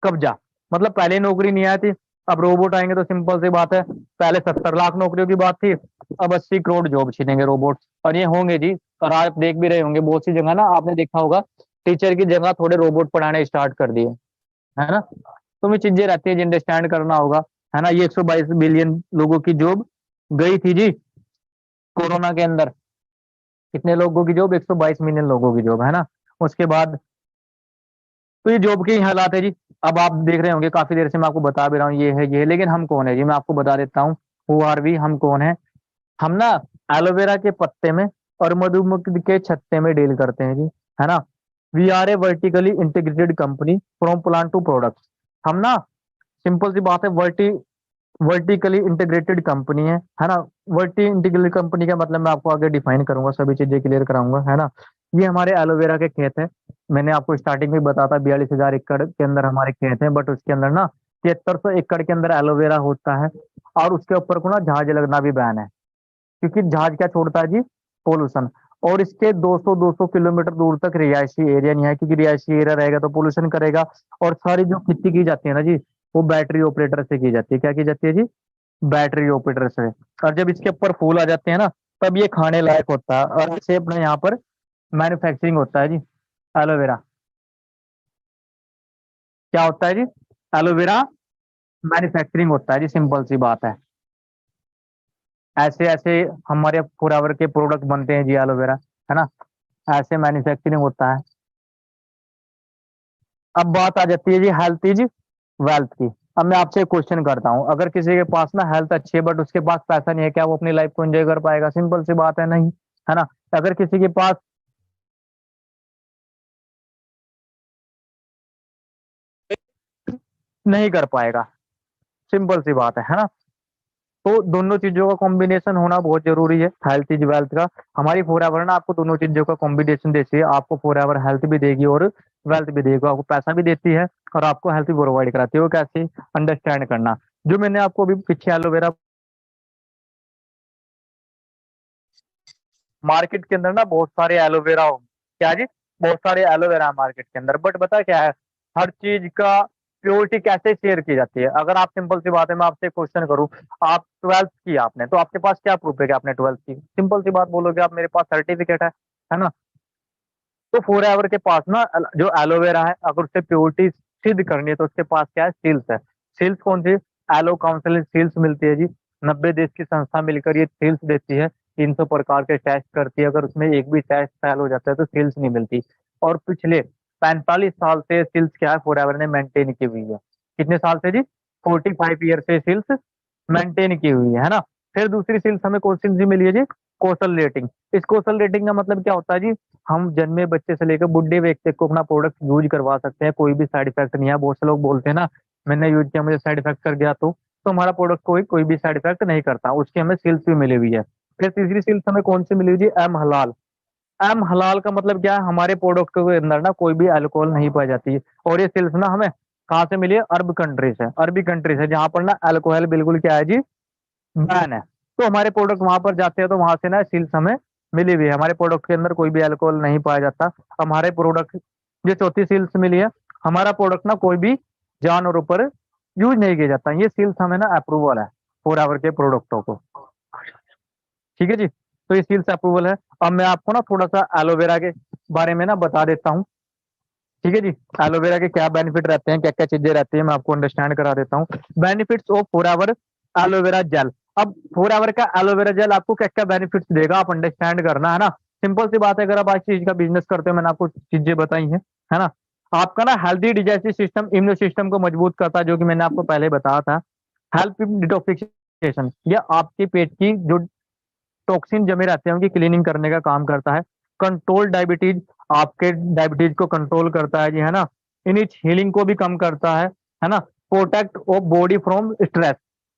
कब्जा। मतलब पहले नौकरी नहीं आई थी, अब रोबोट आएंगे तो सिंपल सी बात है, पहले 70 लाख नौकरियों की बात थी, अब 80 करोड़ जॉब छीनेंगे रोबोट। और ये होंगे जी। और आप देख भी रहे होंगे बहुत सी जगह ना, आपने देखा होगा टीचर की जगह थोड़े रोबोट पढ़ाने स्टार्ट कर दिए, है ना। तो ये चीजें रहती है जी, अंडरस्टैंड करना होगा, है ना। ये 122 बिलियन लोगों की जॉब गई थी जी कोरोना के अंदर। कितने लोगों की जॉब? 122 मिलियन लोगों की जॉब, है ना। उसके बाद तो ये जॉब के ही हालात है जी। अब आप देख रहे होंगे, काफी देर से मैं आपको बता भी रहा हूँ ये है, लेकिन हम कौन है जी? मैं आपको बता देता हूँ हु आर वी, हम कौन है। हम ना एलोवेरा के पत्ते में और मधुमक्खी के छत्ते में डील करते हैं जी, है ना। We are a vertically integrated company from plant to product. हम ना सिंपल सी बात है, वर्टिकली इंटीग्रेटेड कंपनी है ना। वर्टी इंटीग्रेटेड कंपनी का मतलब मैं आपको आगे डिफाइन करूंगा, सभी चीजें क्लियर कराऊंगा, है ना। ये हमारे एलोवेरा के खेत है। मैंने आपको स्टार्टिंग में बताया था 42,000 एकड़ के अंदर हमारे खेत हैं, बट उसके अंदर ना 7300 एकड़ के अंदर एलोवेरा होता है। और उसके ऊपर को ना जहाज लगना भी बैन है, क्योंकि जहाज क्या छोड़ता है जी? पोल्यूशन। और इसके 200 किलोमीटर दूर तक रिहायशी एरिया नहीं है, क्योंकि रिहायशी एरिया रहेगा तो पोल्यूशन करेगा। और सारी जो खेती की जाती है ना जी, वो बैटरी ऑपरेटर से की जाती है। क्या की जाती है जी? बैटरी ऑपरेटर से। और जब इसके ऊपर फूल आ जाते हैं ना, तब ये खाने लायक होता है। और इसे अपने यहाँ पर मैन्युफैक्चरिंग होता है जी एलोवेरा। क्या होता है जी? एलोवेरा मैन्युफैक्चरिंग होता है जी, सिंपल सी बात है। ऐसे ऐसे हमारे फोरएवर के प्रोडक्ट बनते हैं जी एलोवेरा, है ना। ऐसे मैन्युफैक्चरिंग होता है। अब बात आ जाती है जी हेल्थ इज वेल्थ की। अब मैं आपसे एक क्वेश्चन करता हूँ, अगर किसी के पास ना हेल्थ अच्छी है बट उसके पास पैसा नहीं है, क्या वो अपनी लाइफ को एंजॉय कर पाएगा? सिंपल सी बात है, नहीं, है ना। अगर किसी के पास नहीं कर पाएगा, सिंपल सी बात है ना। तो दोनों चीजों का कॉम्बिनेशन होना बहुत जरूरी है, हेल्थ इज वेल्थ का। हमारी फोरएवर ना आपको दोनों चीजों का कॉम्बिनेशन देती है। आपको फोरएवर हेल्थ भी देगी और वेल्थ भी देगी, आपको पैसा भी देती है और आपको हेल्थ भी प्रोवाइड कराती है। वो कैसे? अंडरस्टैंड करना। जो मैंने आपको अभी पीछे एलोवेरा मार्केट के अंदर ना बहुत सारे एलोवेरा हो, क्या जी? बहुत सारे एलोवेरा मार्केट के अंदर, बट पता क्या है, हर चीज का प्योरिटी कैसे शेयर की जाती है? अगर आप सिंपल सी बात है, मैं आपसे क्वेश्चन करूं, आप ट्वेल्थ की आपने, तो आपके पास क्या प्रूफ है कि आपने ट्वेल्थ की? सिंपल सी बात बोलोगे आप, मेरे पास सर्टिफिकेट है ना। तो फोर एवर के पास ना जो एलोवेरा है, अगर उससे प्योरिटी सिद्ध करनी है तो उसके पास क्या है? सील्स है। सील्स कौन सी? एलो काउंसिल सील्स मिलती है जी। 90 देश की संस्था मिलकर ये सील्स देती है। 300 प्रकार के टेस्ट करती है, अगर उसमें एक भी टेस्ट फेल हो जाता है तो सील्स नहीं मिलती। और पिछले 45 साल से सील्स क्या है, फोर एवर ने मेंटेन की हुई है। कितने साल से जी? 45 ईयर से सील्स मेंटेन की हुई है ना। फिर दूसरी सील्स हमें कौन सी मिली है जी? कौशल रेटिंग। इस कौशल रेटिंग का मतलब क्या होता है जी? हम जन्मे बच्चे से लेकर बुढ़े व्यक्ति को अपना प्रोडक्ट यूज करवा सकते हैं, कोई भी साइड इफेक्ट नहीं है। बहुत से लोग बोलते हैं ना, मैंने यूज किया मुझे साइड इफेक्ट कर गया, तो हमारा प्रोडक्ट कोई कोई भी साइड इफेक्ट नहीं करता, उसकी हमें सील्स भी मिली हुई है। फिर तीसरी सील्स हमें कौन सी मिली हुई जी? एम हलाल। एम हलाल का मतलब क्या है? हमारे प्रोडक्ट के अंदर ना कोई भी अल्कोहल नहीं पाई जाती है। और ये सील्स ना हमें कहाँ से मिली है? अरब कंट्री से। अरबी कंट्री से, जहाँ पर ना अल्कोहल बिल्कुल क्या है जी? बैन है। तो हमारे प्रोडक्ट वहां पर जाते हैं तो वहां से ना सील्स हमें मिली हुई है, हमारे प्रोडक्ट के अंदर कोई भी अल्कोहल नहीं पाया जाता। हमारे प्रोडक्ट, ये चौथी सील्स मिली है, हमारा प्रोडक्ट ना कोई भी जानवरों पर यूज नहीं किया जाता। ये सील्स हमें ना अप्रूवल है फोर आवर के प्रोडक्टों को। ठीक है जी, तो ये सील्स अप्रूवल है। अब मैं आपको ना थोड़ा सा एलोवेरा के बारे में ना बता देता हूँ। ठीक है जी, एलोवेरा के क्या बेनिफिट रहते हैं, क्या क्या चीजें रहती है, मैं आपको अंडरस्टैंड करा देता हूँ। Benefits of four hour aloe vera gel. अब फॉरएवर का एलोवेरा जेल आपको क्या क्या बेनिफिट्स देगा, आप अंडरस्टैंड करना, है ना। सिंपल सी बात है, अगर आप आज चीज का बिजनेस करते हो, मैंने आपको चीजें बताई हैं, है ना। आपका ना healthy digestive system, immune system को मजबूत करता है, जो कि मैंने आपको पहले बताया था। हेल्प इन डिटॉक्सिफिकेशन, यह आपके पेट की जो टॉक्सिन जमे रहते हैं उनकी क्लीनिंग करने का काम करता है। कंट्रोल डायबिटीज, आपके डायबिटीज को कंट्रोल करता है जी, है ना। इनिच हीलिंग को भी कम करता है ना। Protect of body from stress,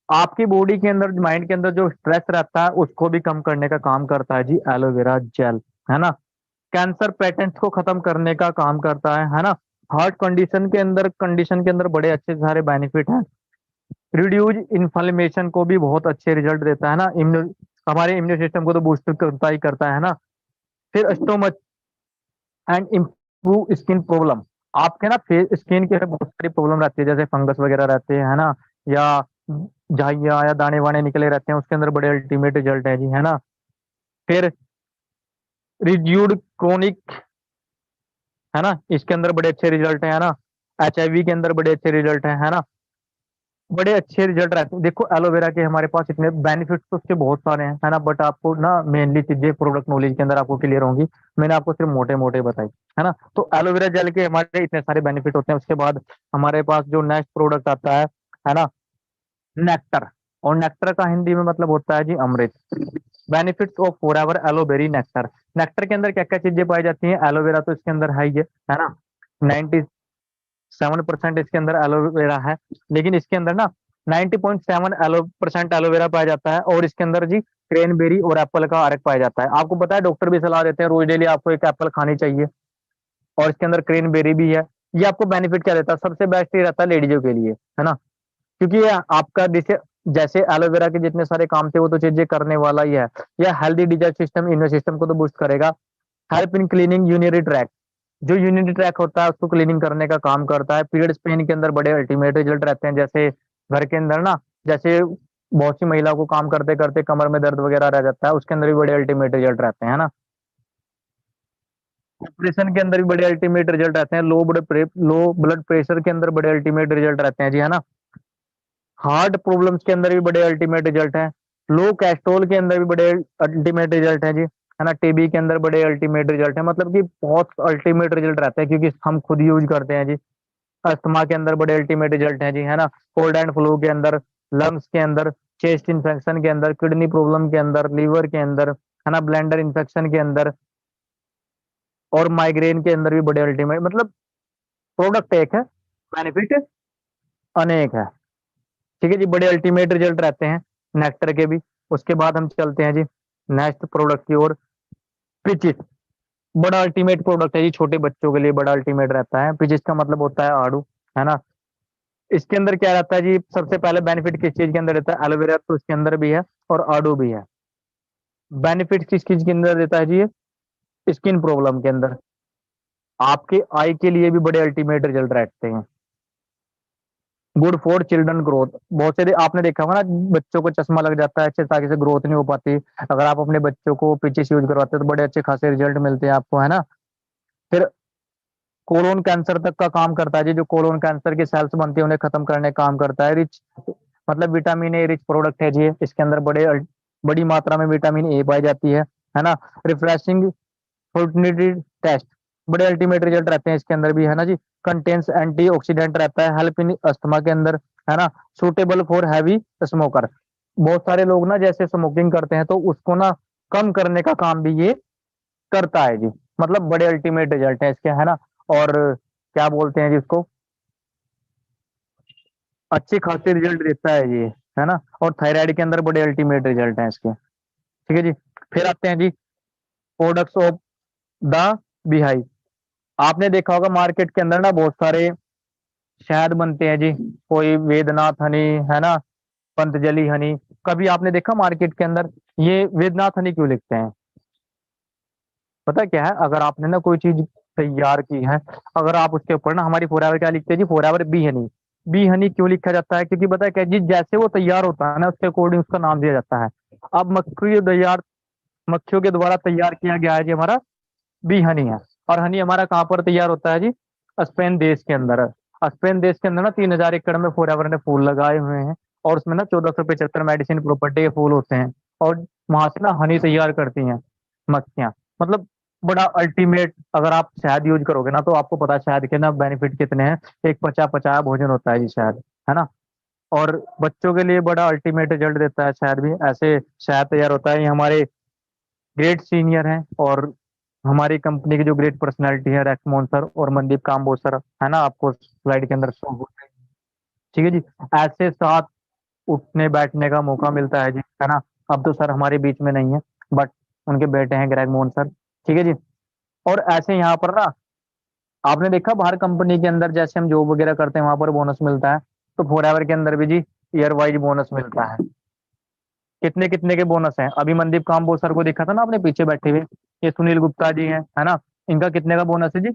आपकी बॉडी के अंदर, माइंड के अंदर जो स्ट्रेस रहता है उसको भी कम करने का काम करता है जी एलोवेरा जेल, है ना। कैंसर पेशेंट्स को खत्म करने का काम करता है ना। हार्ट कंडीशन के अंदर बड़े अच्छे सारे बेनिफिट हैं। रिड्यूज इन्फ्लेमेशन को भी बहुत अच्छे रिजल्ट देता है ना। हमारे इम्यून सिस्टम को तो बूस्ट करता ही करता है ना। फिर stomach and improve skin problem, आपके ना फेस स्किन के बहुत सारी प्रॉब्लम रहती है, जैसे फंगस वगैरह रहते हैं, है ना, या झाइयाँ या दाने वाने निकले रहते हैं, उसके अंदर बड़े अल्टीमेट रिजल्ट है जी, है ना। फिर रिड्यूड क्रोनिक, है ना, इसके अंदर बड़े अच्छे रिजल्ट है ना। HIV के अंदर बड़े अच्छे रिजल्ट है ना। बड़े अच्छे रिजल्ट रहते हैं। देखो एलोवेरा के हमारे पास इतने बेनिफिट्स तो उसके बहुत सारे हैं, है ना, बट आपको ना मेनली चीजें प्रोडक्ट नॉलेज के अंदर आपको क्लियर होंगी। मैंने आपको सिर्फ मोटे मोटे बताई, है ना। तो एलोवेरा जेल के हमारे इतने सारे बेनिफिट होते हैं। उसके बाद हमारे पास जो नेक्स्ट प्रोडक्ट आता है ना, नेक्टर। और नेक्टर का हिंदी में मतलब होता है जी अमृत। बेनिफिट्स ऑफ फॉरएवर एलोवेरी नेक्टर। नेक्टर के अंदर क्या क्या चीजें पाई जाती हैं, एलोवेरा तो इसके अंदर है ना। 97% इसके अंदर एलोवेरा है, लेकिन इसके अंदर ना 90.7% एलोवेरा पाया जाता है, और इसके अंदर जी क्रेनबेरी और एप्पल का अर्क पाया जाता है। आपको पता है डॉक्टर भी सलाह देते हैं रोज डेली आपको एक एप्पल खानी चाहिए, और इसके अंदर क्रेनबेरी भी है। ये आपको बेनिफिट क्या देता है, सबसे बेस्ट ये रहता है लेडीजों के लिए, है ना। क्योंकि ये आपका जैसे जैसे एलोवेरा के जितने सारे काम थे वो तो चीजें करने वाला ही है। यह हेल्दी डिजाइज सिस्टम, इम्यून सिस्टम को तो बूस्ट करेगा। Help in cleaning urinary tract, जो यूनिटी ट्रैक होता है उसको क्लीनिंग करने का काम करता है। पीरियड्स पेन के अंदर बड़े अल्टीमेट रिजल्ट रहते हैं, जैसे घर के अंदर ना, जैसे बहुत सी महिला को काम करते करते कमर में दर्द वगैरह रह जाता है, उसके अंदर भी बड़े अल्टीमेट रिजल्ट रहते हैं, है ना। ऑपरेशन के अंदर भी बड़े अल्टीमेट रिजल्ट रहते हैं। लो ब्लड प्रेशर के अंदर बड़े अल्टीमेट रिजल्ट रहते हैं जी, है ना। हार्ट प्रॉब्लम्स के अंदर भी बड़े अल्टीमेट रिजल्ट हैं। लो कैस्ट्रोल के अंदर भी बड़े अल्टीमेट रिजल्ट हैं जी, है ना। टीबी के अंदर बड़े अल्टीमेट रिजल्ट हैं, मतलब कि बहुत अल्टीमेट रिजल्ट रहते हैं, क्योंकि हम खुद यूज करते हैं जी। अस्थमा के अंदर बड़े अल्टीमेट रिजल्ट हैं जी, है ना। कोल्ड एंड फ्लू के अंदर, लंग्स के अंदर, चेस्ट इन्फेक्शन के अंदर, किडनी प्रॉब्लम के अंदर, लीवर के अंदर, है ना, ब्लैंडर इन्फेक्शन के अंदर, और माइग्रेन के अंदर भी बड़े अल्टीमेट, मतलब प्रोडक्ट एक है, बेनिफिट अनेक है। ठीक है जी, बड़े अल्टीमेट रिजल्ट रहते हैं नेक्टर के भी। उसके बाद हम चलते हैं जी नेक्स्ट प्रोडक्ट की ओर। पिचिस, बड़ा अल्टीमेट प्रोडक्ट है जी, छोटे बच्चों के लिए बड़ा अल्टीमेट रहता है। पिचिस का मतलब होता है आड़ू, है ना। इसके अंदर क्या रहता है जी, सबसे पहले बेनिफिट किस चीज के अंदर रहता है, एलोवेरा तो इसके अंदर भी है और आड़ू भी है। बेनिफिट किस चीज के अंदर देता है जी, ये स्किन प्रॉब्लम के अंदर, आपके आई के लिए भी बड़े अल्टीमेट रिजल्ट रहते हैं। गुड फॉर चिल्ड्रन ग्रोथ, बहुत से आपने देखा होगा ना, बच्चों को चश्मा लग जाता है, अच्छे तरीके से ग्रोथ नहीं हो पाती। अगर आप अपने बच्चों को पिचिस यूज करवाते हो तो बड़े अच्छे खासे रिजल्ट मिलते हैं आपको, है ना। फिर कोलोन कैंसर तक का काम करता है जी, जो कोलोन कैंसर की सेल्स बनती है उन्हें खत्म करने का काम करता है। Rich, vitamin A rich product है जी, इसके अंदर बड़ी मात्रा में विटामिन ए पाई जाती है ना। रिफ्रेशिंग फर्टिलिटी टेस्ट, बड़े अल्टीमेट रिजल्ट रहते हैं इसके अंदर भी, है ना जी। कंटेन्स एंटीऑक्सीडेंट रहता है, हेल्प इन अस्थमा के अंदर, है ना। सूटेबल फॉर हैवी स्मोकर, बहुत सारे लोग ना जैसे स्मोकिंग करते हैं तो उसको ना कम करने का काम भी ये करता है जी। मतलब बड़े अल्टीमेट रिजल्ट है इसके, है ना। और क्या बोलते हैं जिसको, अच्छे खासे रिजल्ट देता है ये, है ना। और थायराइड के अंदर बड़े अल्टीमेट रिजल्ट हैं इसके। ठीक है जी। फिर आते हैं जी प्रोडक्ट्स ऑफ द बिहाई। आपने देखा होगा मार्केट के अंदर ना बहुत सारे शहद बनते हैं जी, कोई वेदनाथ हनी, है ना, पंतजलि हनी। कभी आपने देखा मार्केट के अंदर ये वेदनाथ हनी क्यों लिखते हैं, पता क्या है, अगर आपने ना कोई चीज तैयार की है, अगर आप उसके ऊपर ना, हमारी फॉरएवर क्या लिखते हैं जी, Forever bee honey. Bee honey क्यों लिखा जाता है, क्योंकि पता है क्या जी, जैसे वो तैयार होता है ना उसके अकॉर्डिंग उसका नाम दिया जाता है। अब मक्खियों के द्वारा तैयार किया गया है जी हमारा बी हनी है। और हनी हमारा कहाँ पर तैयार होता है जी, स्पेन देश के अंदर। स्पेन देश के अंदर ना 3,000 एकड़ में फॉरएवर ने फूल लगाए हुए हैं, और उसमें ना 1475 मेडिसिन प्रॉपर्टी के फूल होते हैं, और वहां से ना हनी तैयार करती हैं मक्खियां। मतलब बड़ा अल्टीमेट, अगर आप शहद यूज करोगे ना तो आपको पता है शहद के ना बेनिफिट कितने हैं। एक पचा पचाया भोजन होता है जी शहद, है ना। और बच्चों के लिए बड़ा अल्टीमेट रिजल्ट देता है शहद भी। ऐसे शहद तैयार होता है। ये हमारे ग्रेट सीनियर हैं, और हमारी कंपनी की जो ग्रेट पर्सनैलिटी है, रेक्समोहन सर और मनदीप काम्बोज सर, है ना, आपको स्लाइड के अंदर शो होते हैं। ठीक है जी। ऐसे साथ उठने बैठने का मौका मिलता है जी, है ना। अब तो सर हमारे बीच में नहीं है, बट उनके बेटे हैं ग्रेग मोहन सर। ठीक है जी। और ऐसे यहाँ पर ना, आपने देखा बाहर कंपनी के अंदर जैसे हम जॉब वगैरह करते हैं वहां पर बोनस मिलता है, तो फॉर एवर के अंदर भी जी ईयर वाइज बोनस मिलता है। कितने कितने के बोनस हैं, अभी मनदीप काम्बोज सर को देखा था ना आपने पीछे बैठे हुए, ये सुनील गुप्ता जी हैं, है ना। इनका कितने का बोनस है जी?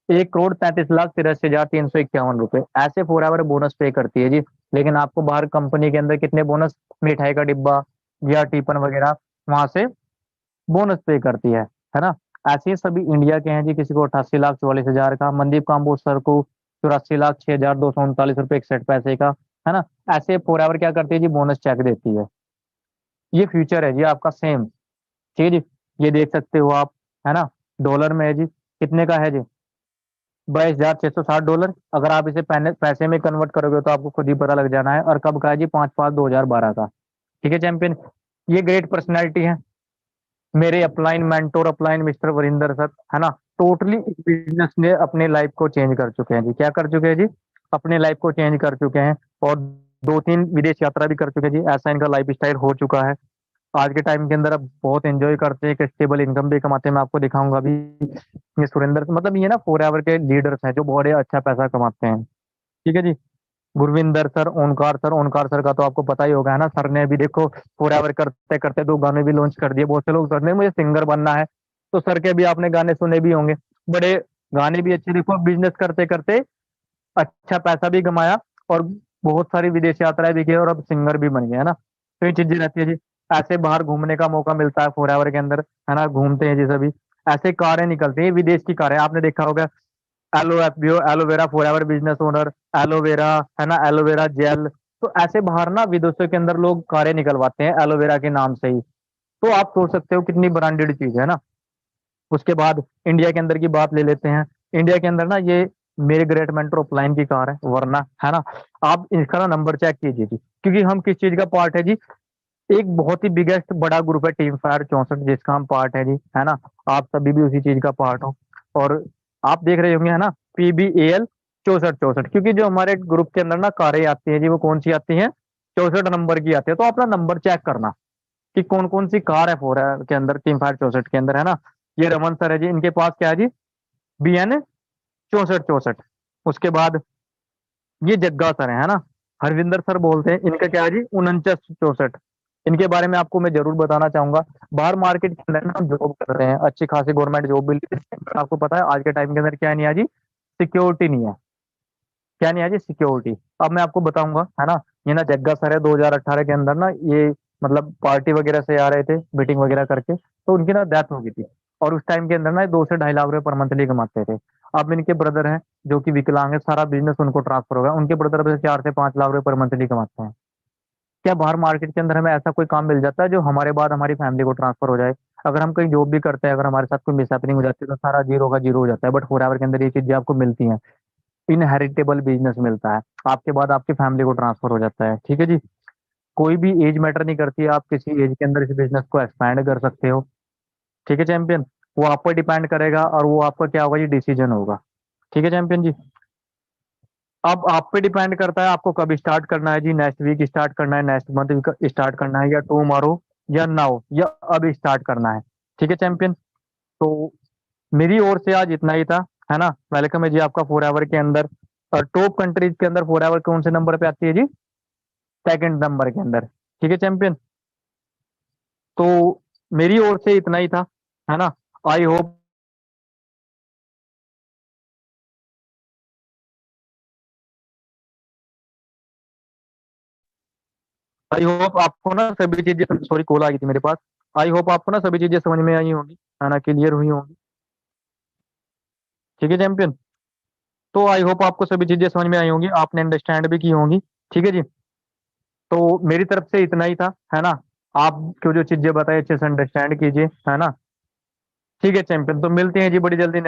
1,33,83,351 रुपए ऐसे फॉर एवर बोनस पे करती है जी। लेकिन आपको बाहर कंपनी के अंदर कितने बोनस, मिठाई का डिब्बा या टिफिन वगैरह वहां से बोनस पे करती है ना। ऐसे ही सभी इंडिया के हैं जी। किसी को 88,44,000 का, मनदीप काम्बोज सर को 84,06,239 रुपए 61 पैसे का, है ना। ऐसे फॉर एवर क्या करती है जी, बोनस चेक देती है। ये फ्यूचर है जी आपका सेम। ठीक है जी। ये देख सकते हो आप, है ना। डॉलर में है जी, कितने का है जी? $22,660। अगर आप इसे पैसे में कन्वर्ट करोगे तो आपको खुद ही पता लग जाना है। और कब का है जी? 5/5/2012 का। ठीक है चैंपियन। ये ग्रेट पर्सनैलिटी है, मेरे upline mentor, upline mister Varinder sir, है ना। टोटली इस बिजनेस ने अपने लाइफ को चेंज कर चुके हैं जी। क्या कर चुके हैं जी? अपने लाइफ को चेंज कर चुके हैं। और 2-3 विदेश यात्रा भी कर चुके हैं जी। ऐसा इनका लाइफ स्टाइल हो चुका है। आज के टाइम के अंदर अब बहुत एंजॉय करते हैं, एक स्टेबल इनकम भी कमाते हैं। मैं आपको दिखाऊंगा अभी। ये सुरेंद्र, मतलब ये ना फॉर एवर के लीडर्स हैं जो बहुत अच्छा पैसा कमाते हैं। ठीक है जी। गुरविंदर सर, ओंकार सर, ओंकार सर का तो आपको पता ही होगा, है ना। सर ने भी देखो फॉर एवर करते करते 2 गाने भी लॉन्च कर दिए। बहुत से लोग करते हैं मुझे सिंगर बनना है, तो सर के भी आपने गाने सुने भी होंगे। बड़े गाने भी अच्छे, देखो बिजनेस करते करते अच्छा पैसा भी कमाया, और बहुत सारी विदेश यात्राएं भी की, और अब सिंगर भी बन गए, है ना। तो ये चीजें रहती है जी। ऐसे बाहर घूमने का मौका मिलता है फॉर एवर के अंदर, है ना। घूमते हैं जी सभी। ऐसे कारें निकलती हैं, विदेश की कारें आपने देखा होगा। Aloe FBO, aloe vera forever business owner, aloe vera, है ना, एलोवेरा जेल। तो ऐसे बाहर ना विदेशों के अंदर लोग कारें निकलवाते हैं एलोवेरा के नाम से ही। तो आप सोच सकते हो कितनी ब्रांडेड चीज है ना। उसके बाद इंडिया के अंदर की बात ले लेते हैं। इंडिया के अंदर ना ये मेरे ग्रेट मेंटर ऑफलाइन की कार है, वरना, है ना। आप इसका ना नंबर चेक कीजिए जी, क्योंकि हम किस चीज का पार्ट है जी। एक बहुत ही बिगेस्ट बड़ा ग्रुप है टीम फायर 64, जिसका हम पार्ट है जी, है ना। आप सभी भी उसी चीज का पार्ट हो। और आप देख रहे होंगे, है ना, PBAL 6464, क्योंकि जो हमारे ग्रुप के अंदर ना कारें आती हैं जी, वो कौन सी आती हैं? 64 नंबर की आती है। तो अपना नंबर चेक करना कि कौन कौन सी कार है फोर के अंदर, टीम फायर 64 के अंदर, है ना। ये रमन सर है जी, इनके पास क्या है जी? BN 6464। उसके बाद ये जग्गा सर है ना, हरविंदर सर बोलते हैं, इनका क्या है जी? 4964। इनके बारे में आपको मैं जरूर बताना चाहूंगा। बाहर मार्केट के अंदर ना हम जॉब कर रहे हैं, अच्छी खासी गवर्नमेंट जॉब मिलती है। आपको पता है आज के टाइम के अंदर क्या नहीं है जी? सिक्योरिटी नहीं है। क्या नहीं है जी? सिक्योरिटी। अब मैं आपको बताऊंगा, है ना। ये ना जग्गा सर है, 2018 के अंदर ना ये मतलब पार्टी वगैरह से आ रहे थे मीटिंग वगैरह करके, तो उनकी ना डेथ हो गई थी। और उस टाइम के अंदर ना ये 2 से 2.5 लाख रुपए पर मंथली कमाते थे। अब इनके ब्रदर हैं जो कि विकलांग है, सारा बिजनेस उनको ट्रांसफर हो गया। उनके ब्रदर अब 4 से 5 लाख रुपए पर मंथली कमाते हैं। क्या बाहर मार्केट के अंदर हमें ऐसा कोई काम मिल जाता है जो हमारे बाद हमारी फैमिली को ट्रांसफर हो जाए? अगर हम कहीं जॉब भी करते हैं, अगर हमारे साथ कोई मिसहैपनिंग हो जाती है, तो सारा जीरो का जीरो हो जाता है। बट फोर आवर के अंदर ये चीजें आपको मिलती हैं। इनहेरिटेबल बिजनेस मिलता है, आपके बाद आपकी फैमिली को ट्रांसफर हो जाता है। ठीक है जी। कोई भी एज मैटर नहीं करती है, आप किसी एज के अंदर इस बिजनेस को एक्सपैंड कर सकते हो। ठीक है चैंपियन। वो आप पर डिपेंड करेगा, और वो आपका क्या होगा जी? डिसीजन होगा। ठीक है चैंपियन जी। अब आप पे डिपेंड करता है आपको कब स्टार्ट करना है जी। नेक्स्ट वीक स्टार्ट करना है, नेक्स्ट मंथ स्टार्ट करना है, या टुमारो, या नाउ, या अब स्टार्ट करना है। ठीक है चैंपियन। तो मेरी ओर से आज इतना ही था, है ना। वेलकम है जी आपका फोर आवर के अंदर। और टॉप कंट्रीज के अंदर फोर आवर कौन से नंबर पे आती है जी? सेकंड नंबर के अंदर। ठीक है चैंपियन। तो मेरी ओर से इतना ही था, है ना। आई होप आई होप आपको ना सभी चीजें, सॉरी कॉल आ गई थी मेरे पास। आई होप आपको ना सभी चीजें समझ में आई होंगी, है ना, क्लियर हुई होंगी। ठीक है चैंपियन। तो आई होप आपको सभी चीजें समझ में आई होंगी, आपने अंडरस्टैंड भी की होंगी। ठीक है जी। तो मेरी तरफ से इतना ही था, है ना। आपको जो चीजें बताई अच्छे से अंडरस्टैंड कीजिए, है ना। ठीक है चैंपियन, तो मिलते हैं जी बड़ी जल्दी।